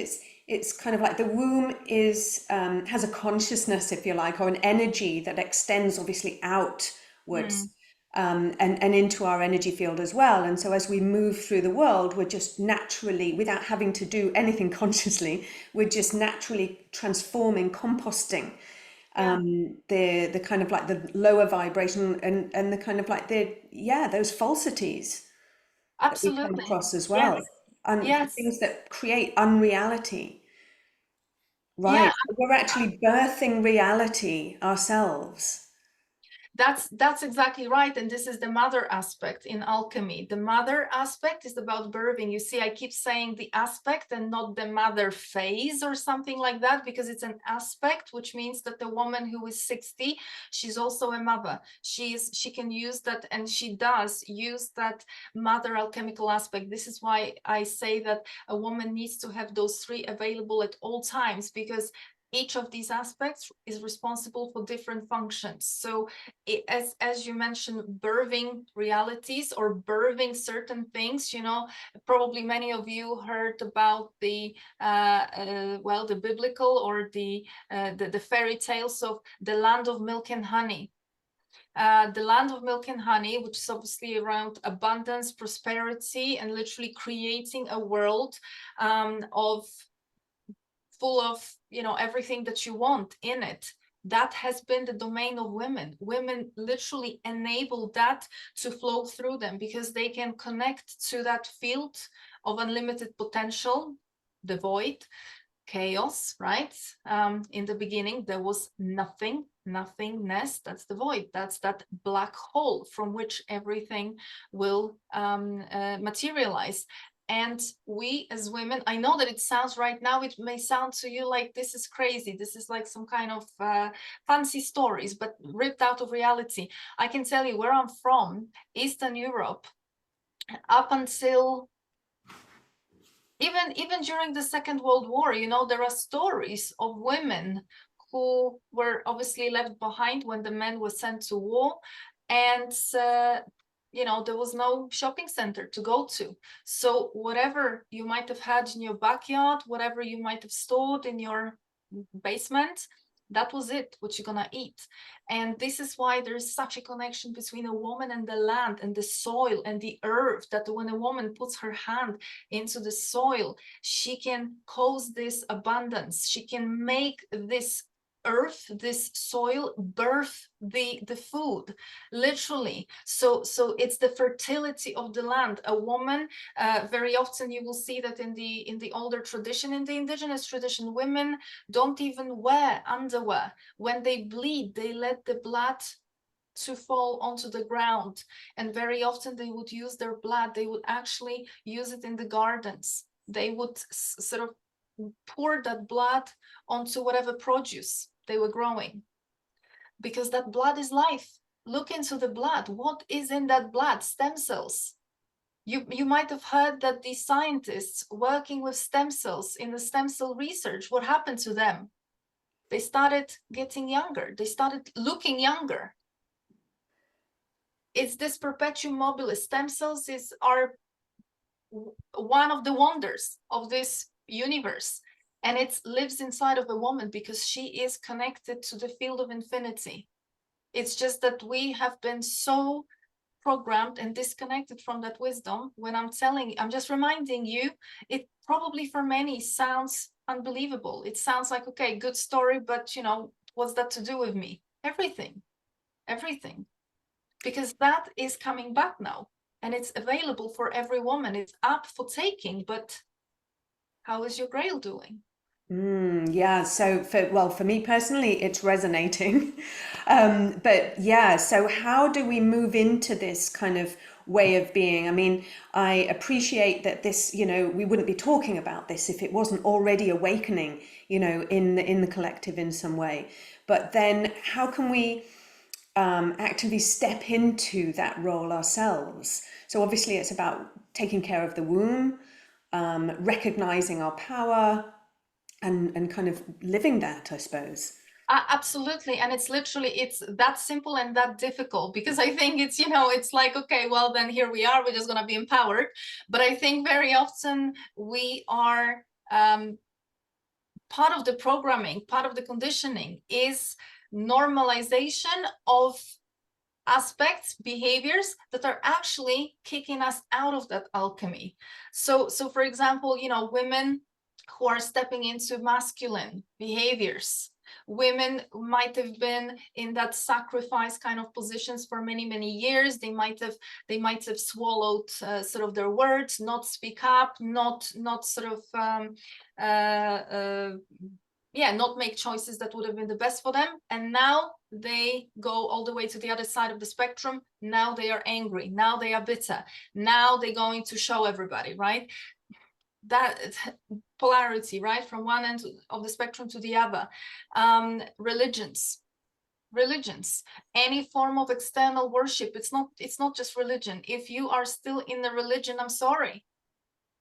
it's kind of like the womb is has a consciousness, if you like, or an energy that extends obviously outwards. And into our energy field as well. And so as we move through the world, we're just naturally, without having to do anything consciously, we're just naturally transforming, composting the kind of like the lower vibration and the kind of like those falsities that we come Absolutely. across as Yes. well. And Yes. things that create unreality. Yeah. Right. We're actually birthing reality ourselves. That's exactly right. And this is the mother aspect in alchemy. The mother aspect is about birthing. You see, I keep saying the aspect and not the mother phase or something like that, because it's an aspect, which means that the woman who is 60, she's also a mother. She can use that, and she does use that mother alchemical aspect. This is why I say that a woman needs to have those three available at all times, because each of these aspects is responsible for different functions. So as you mentioned, birthing realities or birthing certain things, you know, probably many of you heard about the the biblical or the fairy tales of the land of milk and honey. the land of milk and honey, which is obviously around abundance, prosperity, and literally creating a world of full of, you know, everything that you want in it. That has been the domain of women. Women literally enable that to flow through them because they can connect to that field of unlimited potential, the void, chaos, right? In the beginning, there was nothing, nothingness. That's the void. That's that black hole from which everything will materialize. And we as women, I know that it sounds right now, it may sound to you like this is crazy. This is like some kind of fancy stories, but ripped out of reality. I can tell you where I'm from, Eastern Europe, up until even during the Second World War, you know, there are stories of women who were obviously left behind when the men were sent to war, and you know, there was no shopping center to go to. So whatever you might have had in your backyard, whatever you might have stored in your basement, that was it, what you're gonna eat. And this is why there's such a connection between a woman and the land and the soil and the earth, that when a woman puts her hand into the soil, she can cause this abundance. She can make this earth, this soil, birth the food, literally. So it's the fertility of the land. A woman, very often you will see that in the older tradition, in the indigenous tradition, women don't even wear underwear. When they bleed, they let the blood to fall onto the ground, and very often they would use their blood, they would actually use it in the gardens. They would sort of pour that blood onto whatever produce they were growing, because that blood is life. Look into the blood. What is in that blood? Stem cells. You might have heard that these scientists working with stem cells in the stem cell research, what happened to them? They started getting younger. They started looking younger. It's this perpetuum mobile. Stem cells are one of the wonders of this universe, and it lives inside of a woman because she is connected to the field of infinity. It's just that we have been so programmed and disconnected from that wisdom. When I'm just reminding you, it probably for many sounds unbelievable. It sounds like, okay, good story, but you know, what's that to do with me? Everything, because that is coming back now, and it's available for every woman. It's up for taking, but how is your grail doing? Yeah, so for me personally, it's resonating. But yeah, so how do we move into this kind of way of being? I mean, I appreciate that this, you know, we wouldn't be talking about this if it wasn't already awakening, you know, in the collective in some way. But then how can we actively step into that role ourselves? So obviously it's about taking care of the womb, recognizing our power, and kind of living that, I suppose. Absolutely. And it's literally, it's that simple and that difficult, because I think it's, you know, it's like, okay, well, then here we are, we're just going to be empowered. But I think very often we are part of the programming, part of the conditioning is normalization of aspects, behaviors that are actually kicking us out of that alchemy. So for example, you know, women who are stepping into masculine behaviors, women might have been in that sacrifice kind of positions for many years. They might have swallowed sort of their words, not speak up, not sort of not make choices that would have been the best for them. And now they go all the way to the other side of the spectrum. Now they are angry. Now they are bitter. Now they're going to show everybody, right? That polarity, right? From one end of the spectrum to the other. Religions, any form of external worship. It's not just religion. If you are still in the religion, I'm sorry,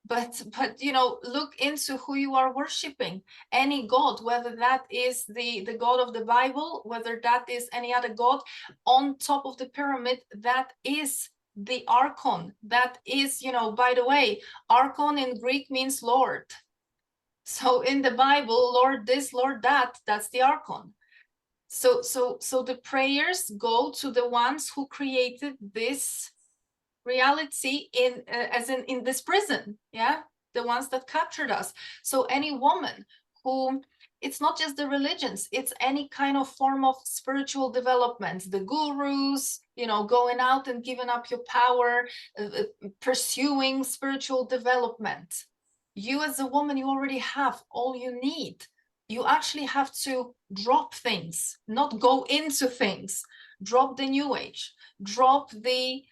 but you know, look into who you are worshiping. Any god, whether that is the god of the Bible, whether that is any other god on top of the pyramid, that is the archon. That is, you know, by the way, archon in Greek means Lord. So in the Bible, Lord this, Lord that, that's the archon. So the prayers go to the ones who created this reality in this prison, yeah, the ones that captured us. So any woman who, it's not just the religions, it's any kind of form of spiritual development, the gurus, you know, going out and giving up your power, pursuing spiritual development. You as a woman, you already have all you need. You actually have to drop things, not go into things. Drop the new age, drop the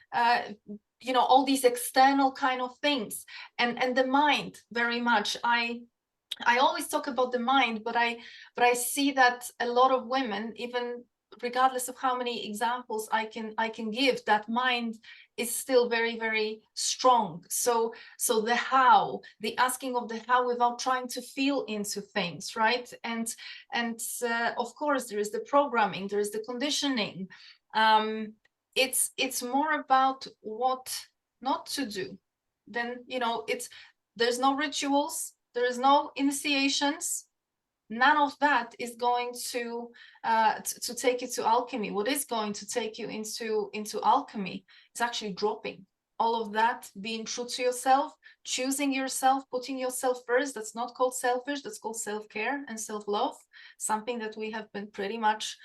you know, all these external kind of things, and the mind very much. I always talk about the mind, but I see that a lot of women, even regardless of how many examples I can give, that mind is still very, very strong. So the how, the asking of the how without trying to feel into things, right? And of course there is the programming, there is the conditioning. It's more about what not to do. Then, you know, there's no rituals, there is no initiations. None of that is going to take you to alchemy. What is going to take you into alchemy is actually dropping all of that, being true to yourself, choosing yourself, putting yourself first. That's not called selfish, that's called self-care and self-love, something that we have been pretty much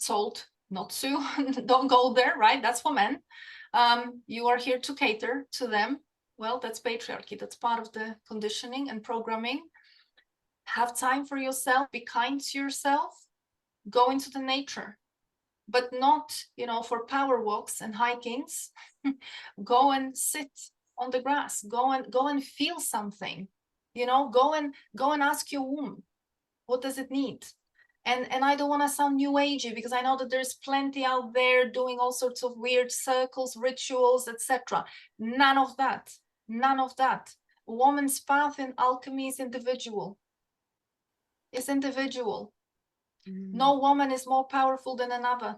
told not to. Don't go there, right? That's for men. You are here to cater to them. Well, that's patriarchy. That's part of the conditioning and programming. Have time for yourself, be kind to yourself, go into the nature, but not, you know, for power walks and hikings. Go and sit on the grass, go and feel something, you know, go and ask your womb, what does it need? And I don't want to sound new agey, because I know that there's plenty out there doing all sorts of weird circles, rituals, etc. None of that. None of that. A woman's path in alchemy is individual. It's individual. No woman is more powerful than another.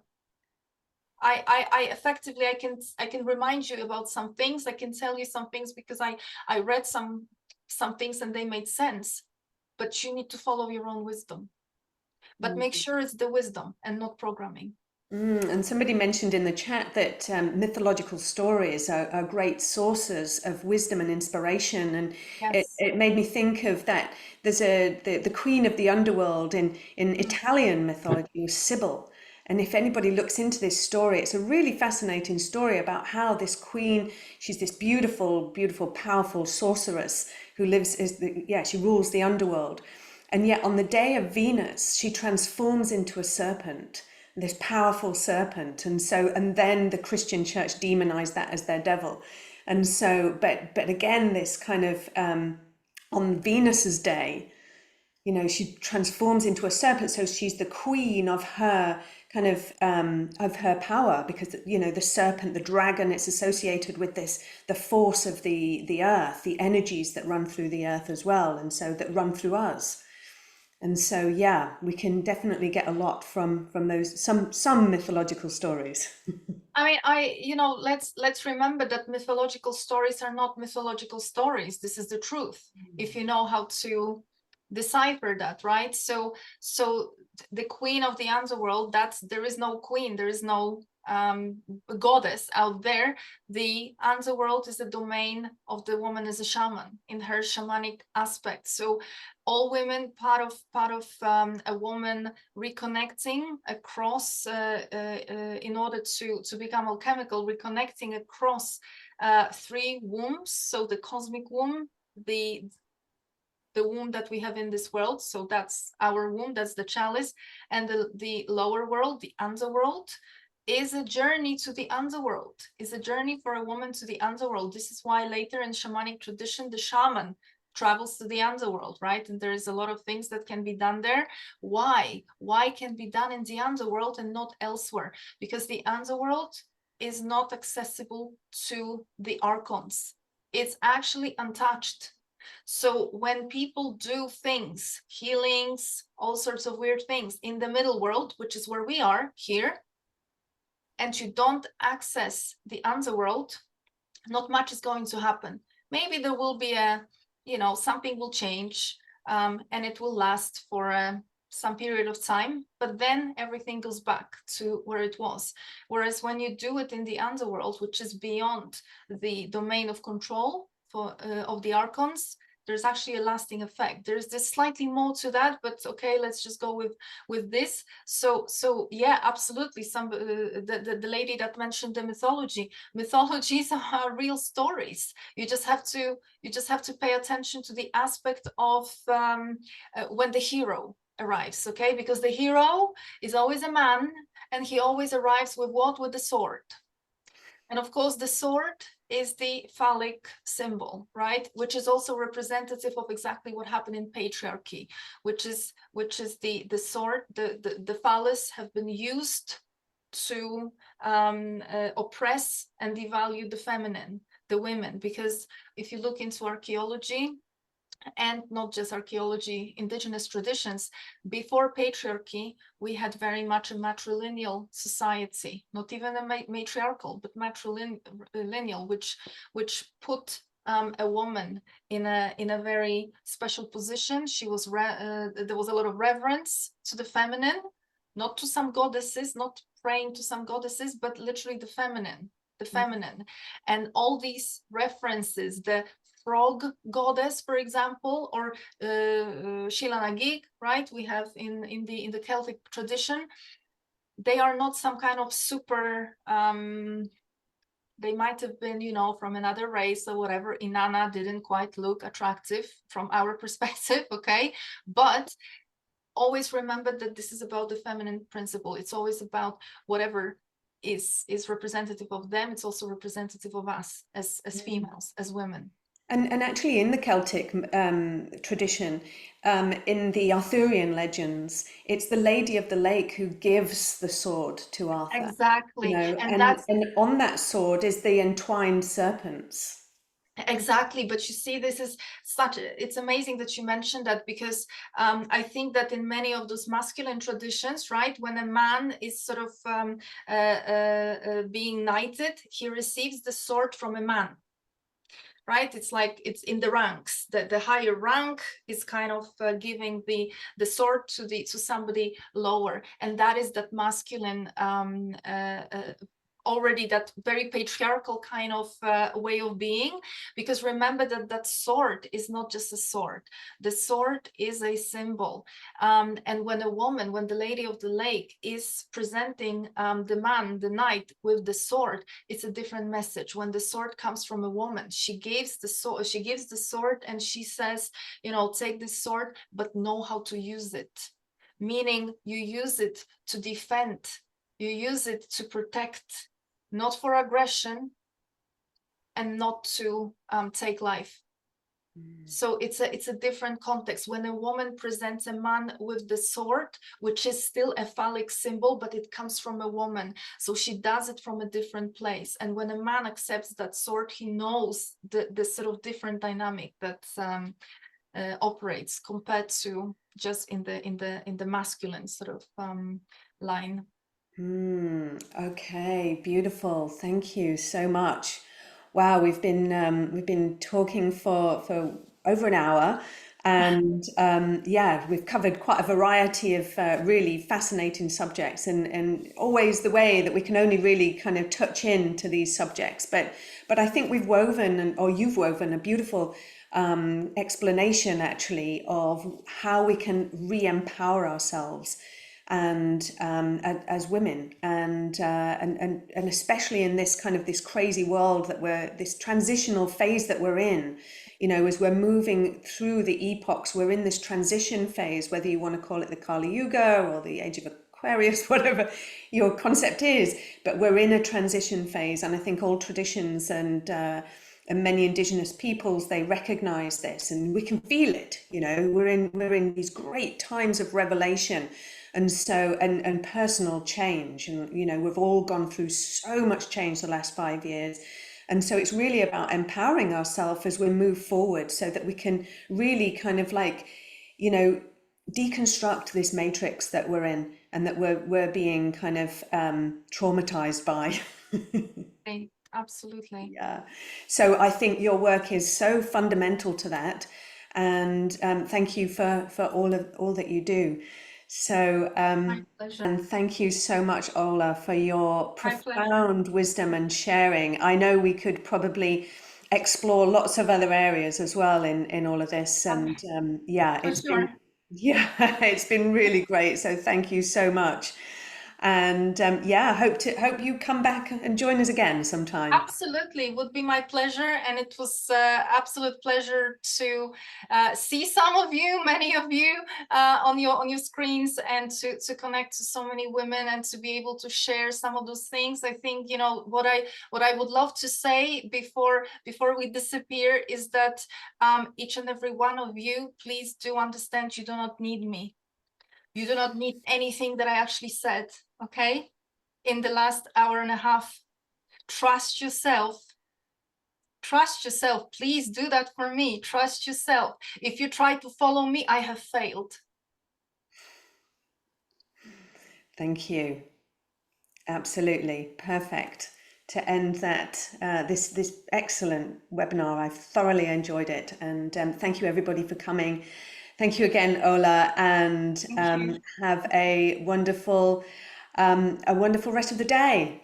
I effectively, I can remind you about some things. I can tell you some things because I read some things and they made sense. But you need to follow your own wisdom. But make sure it's the wisdom and not programming. And somebody mentioned in the chat that mythological stories are great sources of wisdom and inspiration, and Yes. it made me think of that. There's the queen of the underworld in Italian mythology was Sybil, and if anybody looks into this story, it's a really fascinating story about how this queen, she's this beautiful, beautiful, powerful sorceress who lives she rules the underworld, and yet on the day of Venus, she transforms into a serpent, this powerful serpent. And then the Christian church demonized that as their devil. And so, but again, this kind of, on Venus's day, you know, she transforms into a serpent. So she's the queen of her kind of her power, because, you know, the serpent, the dragon, it's associated with this, the force of the earth, the energies that run through the earth as well. And so that run through us. And so, yeah, we can definitely get a lot from those some mythological stories. I mean, you know, let's remember that mythological stories are not mythological stories. This is the truth. If you know how to decipher that, right? So the queen of the underworld, there is no queen, there is no goddess out there. The underworld is the domain of the woman as a shaman in her shamanic aspect. So all women, part of a woman reconnecting across in order to become alchemical, reconnecting across three wombs. So the cosmic womb, the womb that we have in this world, so that's our womb, that's the chalice, and the lower world, the underworld, is a journey to the underworld, is a journey for a woman to the underworld. This is why later in shamanic tradition, the shaman travels to the underworld, right? And there is a lot of things that can be done there. Why can be done in the underworld and not elsewhere? Because the underworld is not accessible to the archons. It's actually untouched. So when people do things, healings, all sorts of weird things in the middle world, which is where we are here, and you don't access the underworld, not much is going to happen. Maybe there will be something will change, and it will last for some period of time, but then everything goes back to where it was. Whereas when you do it in the underworld, which is beyond the domain of control of the archons, there's actually a lasting effect. There's this slightly more to that, but okay, let's just go with this. So yeah, absolutely. The lady that mentioned the mythologies are real stories. You just have to pay attention to the aspect of when the hero arrives, okay? Because the hero is always a man, and he always arrives with what? With the sword. And of course, the sword is the phallic symbol, right? Which is also representative of exactly what happened in patriarchy, which is the sword, the phallus have been used to oppress and devalue the feminine, the women. Because if you look into archaeology, and not just archaeology, indigenous traditions, before patriarchy, we had very much a matrilineal society, not even a matriarchal, but matrilineal, which put a woman in a very special position. She was there was a lot of reverence to the feminine, not to some goddesses, not praying to some goddesses, but literally the feminine. And all these references, the frog goddess, for example, or Shilanagig, right? We have in the Celtic tradition. They are not some kind of super. They might have been, from another race or whatever. Inanna didn't quite look attractive from our perspective, okay? But always remember that this is about the feminine principle. It's always about whatever is representative of them. It's also representative of us as females, as women. And actually, in the Celtic tradition, in the Arthurian legends, it's the Lady of the Lake who gives the sword to Arthur. Exactly. And And on that sword is the entwined serpents. Exactly, but you see, this is it's amazing that you mentioned that, because I think that in many of those masculine traditions, right, when a man is sort of being knighted, he receives the sword from a man. Right, it's like it's in the ranks. The higher rank is kind of giving the sword to somebody lower, and that is that masculine already that very patriarchal kind of way of being. Because remember that sword is not just a sword. The sword is a symbol, and when the Lady of the Lake is presenting the man, the knight, with the sword, it's a different message. When the sword comes from a woman, she gives the sword and she says, take this sword, but know how to use it. Meaning you use it to defend, you use it to protect, not for aggression, and not to take life. So it's a different context. When a woman presents a man with the sword, which is still a phallic symbol, but it comes from a woman, so she does it from a different place. And when a man accepts that sword, he knows the sort of different dynamic that operates compared to just in the masculine sort of line. Okay, beautiful. Thank you so much. Wow, we've been talking for over an hour, and yeah, we've covered quite a variety of really fascinating subjects, and always the way that we can only really kind of touch into these subjects. But I think we've woven, or you've woven, a beautiful explanation actually of how we can re-empower ourselves and as women, and especially in this kind of this crazy world that this transitional phase that we're in, as we're moving through the epochs. We're in this transition phase, whether you want to call it the Kali Yuga or the Age of Aquarius, whatever your concept is, but we're in a transition phase. And I think all traditions and many indigenous peoples, they recognize this, and we can feel it. We're in these great times of revelation, and so and personal change, and we've all gone through so much change the last 5 years, and so it's really about empowering ourselves as we move forward, so that we can really kind of like deconstruct this matrix that we're in, and that we're being kind of traumatized by. Absolutely. Yeah. So I think your work is so fundamental to that, and thank you for all that you do. So, My pleasure. and thank you so much, Ola, for your My pleasure. profound wisdom and sharing. I know we could probably explore lots of other areas as well in all of this, and yeah, For sure. yeah, it's been really great. So thank you so much, and yeah, hope you come back and join us again sometime. Absolutely, it would be my pleasure, and it was absolute pleasure to see some of you, many of you, on your screens, and to connect to so many women, and to be able to share some of those things. I think, you know, what I would love to say before we disappear is that each and every one of you, please do understand, you do not need me. You do not need anything that I actually said. Okay, in the last hour and a half. Trust yourself. Trust yourself. Please do that for me. Trust yourself. If you try to follow me, I have failed. Thank you. Absolutely perfect to end that this excellent webinar. I've thoroughly enjoyed it, and thank you everybody for coming. Thank you again, Ola, and Thank you. have a wonderful rest of the day.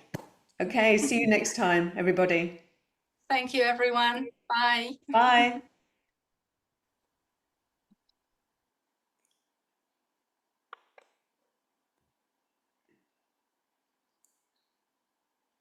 Okay, see you next time, everybody. Thank you, everyone. Bye. Bye.